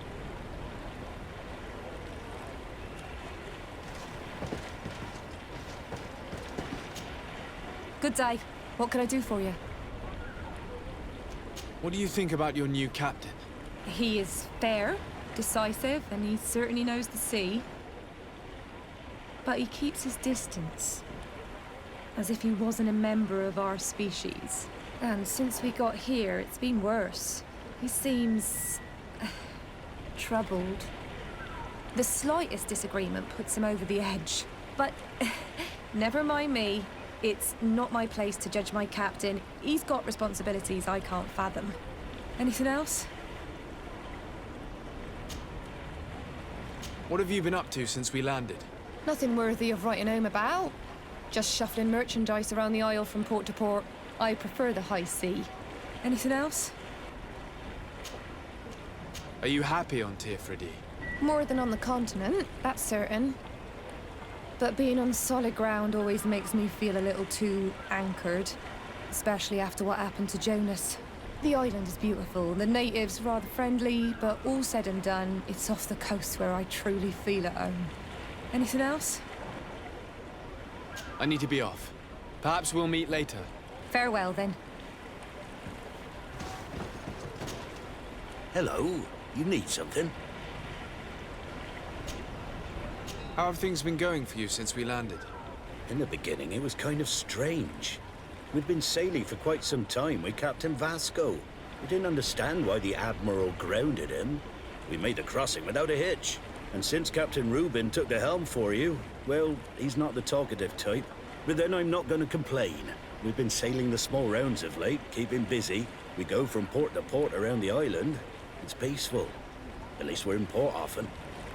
Good day. What can I do for you? What do you think about your new captain? He is fair, decisive, and he certainly knows the sea. But he keeps his distance. As if he wasn't a member of our species. And since we got here, it's been worse. He seems... troubled. The slightest disagreement puts him over the edge. But never mind me. It's not my place to judge my captain. He's got responsibilities I can't fathom. Anything else? What have you been up to since we landed? Nothing worthy of writing home about. Just shuffling merchandise around the Isle from port to port. I prefer the high sea. Anything else? Are you happy on Tirfredi? More than on the continent, that's certain. But being on solid ground always makes me feel a little too anchored. Especially after what happened to Jonas. The island is beautiful, the natives rather friendly, but all said and done, it's off the coast where I truly feel at home. Anything else? I need to be off. Perhaps we'll meet later. Farewell, then. Hello. You need something? How have things been going for you since we landed? In the beginning, it was kind of strange. We'd been sailing for quite some time with Captain Vasco. We didn't understand why the Admiral grounded him. We made the crossing without a hitch. And since Captain Reuben took the helm for you, well, he's not the talkative type. But then I'm not going to complain. We've been sailing the small rounds of late, keeping busy. We go from port to port around the island. It's peaceful. At least we're in port often.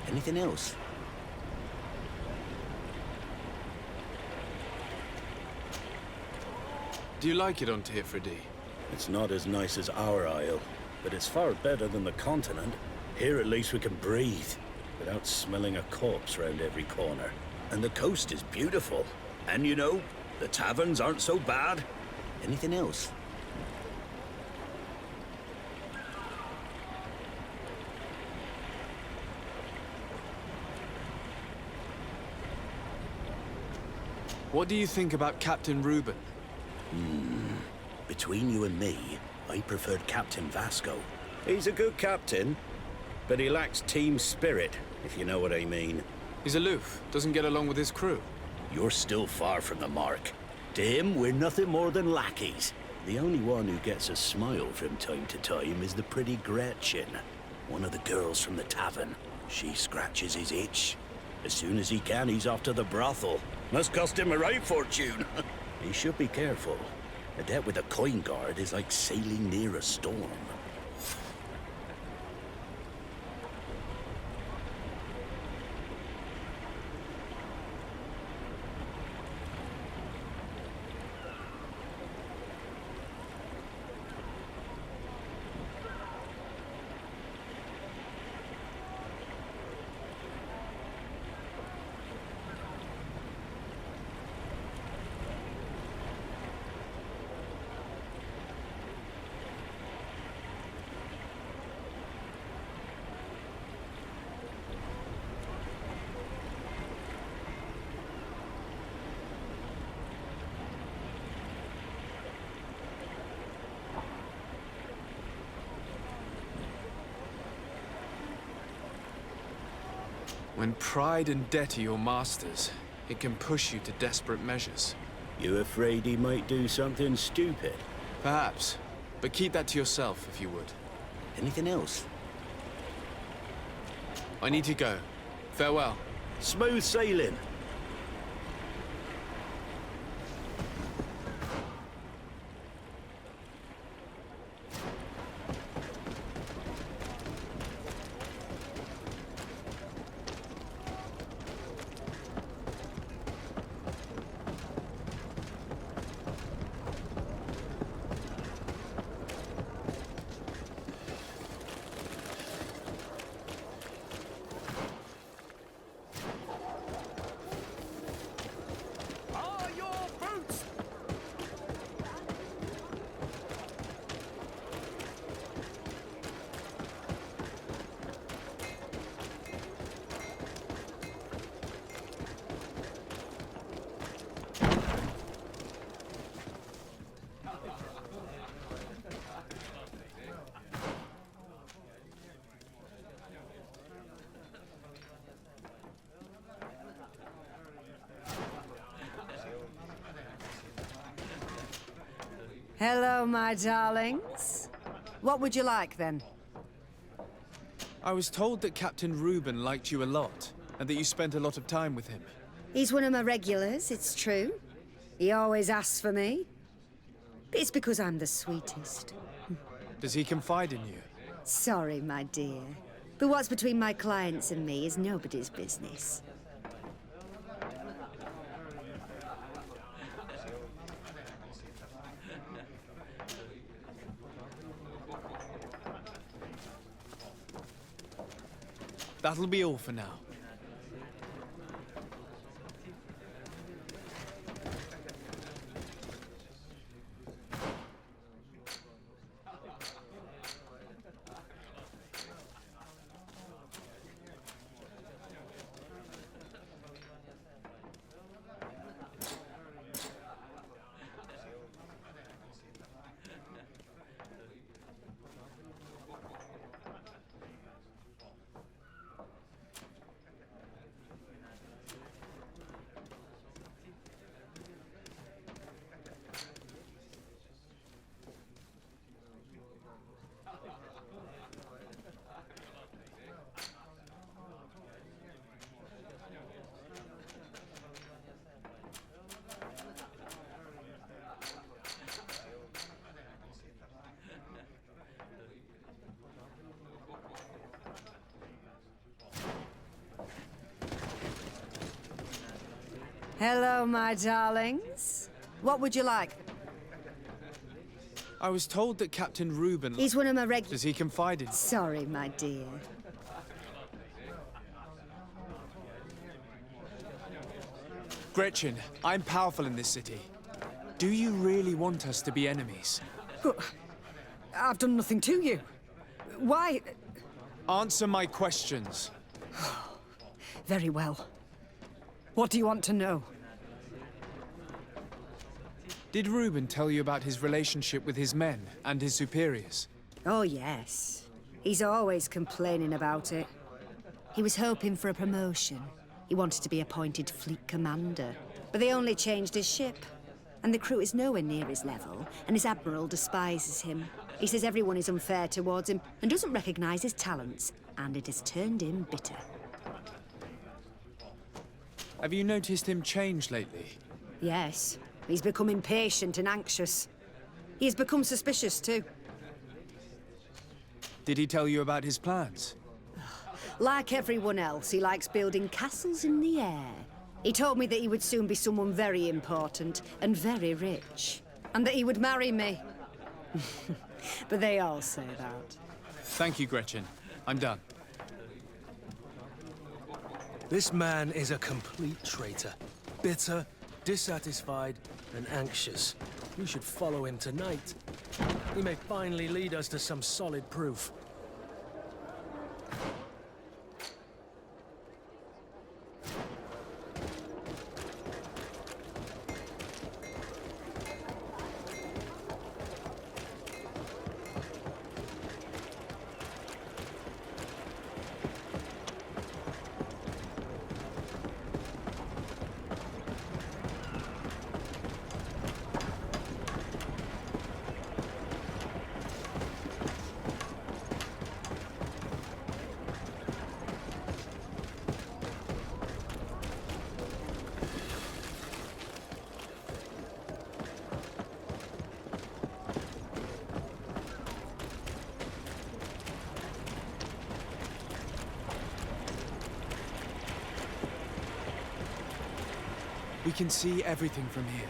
Anything else? Do you like it on Tirfredi? It's not as nice as our isle, but it's far better than the continent. Here at least we can breathe, without smelling a corpse round every corner. And the coast is beautiful. And you know, the taverns aren't so bad. Anything else? What do you think about Captain Reuben? Between you and me, I preferred Captain Vasco. He's a good captain, but he lacks team spirit, if you know what I mean. He's aloof, doesn't get along with his crew. You're still far from the mark. To him, we're nothing more than lackeys. The only one who gets a smile from time to time is the pretty Gretchen, one of the girls from the tavern. She scratches his itch. As soon as he can, he's off to the brothel. Must cost him a right fortune. He should be careful. A debt with a coin guard is like sailing near a storm. When pride and debt are your masters, it can push you to desperate measures. You afraid he might do something stupid? Perhaps, but keep that to yourself if you would. Anything else? I need to go. Farewell. Smooth sailing. Hello, my darlings. What would you like, then? I was told that Captain Reuben liked you a lot, and that you spent a lot of time with him. He's one of my regulars, it's true. He always asks for me. But it's because I'm the sweetest. Does he confide in you? Sorry, my dear. But what's between my clients and me is nobody's business. That'll be all for now. Hello, my darlings. What would you like? I was told that Captain Reuben... He's one of my regulars. Does he confide in you? Sorry, my dear. Gretchen, I'm powerful in this city. Do you really want us to be enemies? But I've done nothing to you. Why? Answer my questions. Very well. What do you want to know? Did Reuben tell you about his relationship with his men and his superiors? Oh, yes. He's always complaining about it. He was hoping for a promotion. He wanted to be appointed fleet commander, but they only changed his ship. And the crew is nowhere near his level, and his admiral despises him. He says everyone is unfair towards him and doesn't recognise his talents, and it has turned him bitter. Have you noticed him change lately? Yes, he's become impatient and anxious. He has become suspicious too. Did he tell you about his plans? Like everyone else, he likes building castles in the air. He told me that he would soon be someone very important and very rich, and that he would marry me. But they all say that. Thank you, Gretchen. I'm done. This man is a complete traitor. Bitter, dissatisfied, and anxious. We should follow him tonight. He may finally lead us to some solid proof. We can see everything from here.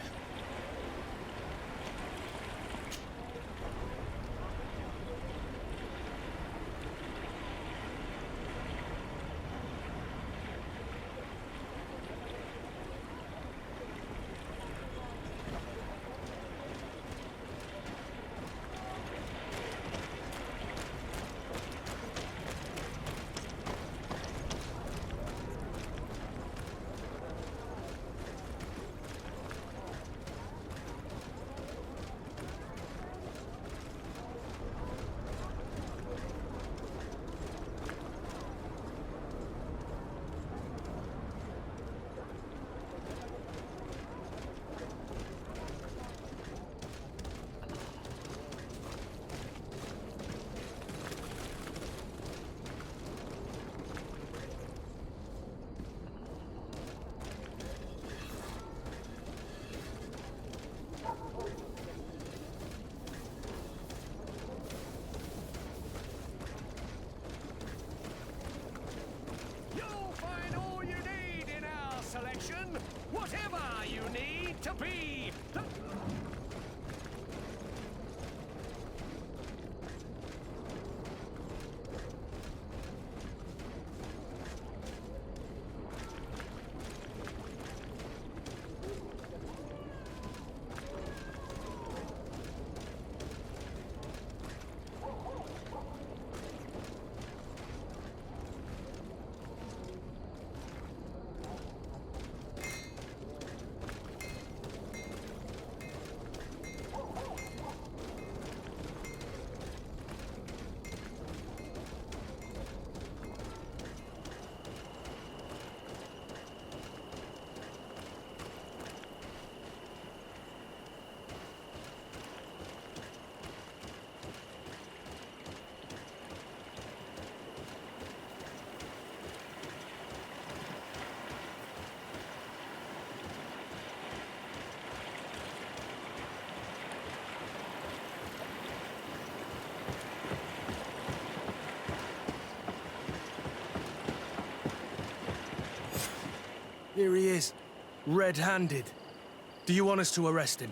Whatever you need to be. Here he is, red-handed. Do you want us to arrest him?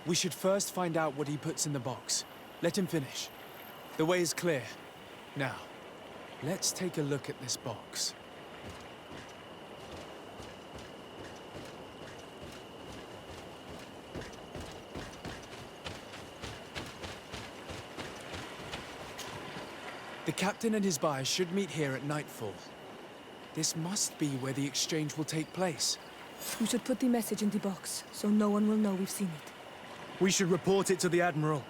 We should first find out what he puts in the box. Let him finish. The way is clear. Now, let's take a look at this box. The captain and his buyers should meet here at nightfall. This must be where the exchange will take place. You should put the message in the box, so no one will know we've seen it. We should report it to the Admiral.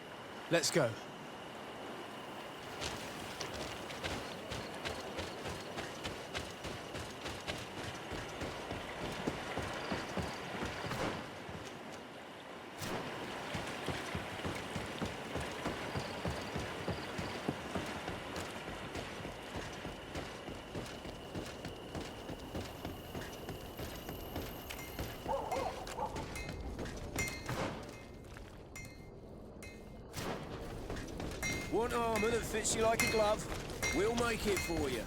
Let's go. Want armor that fits you like a glove? We'll make it for you.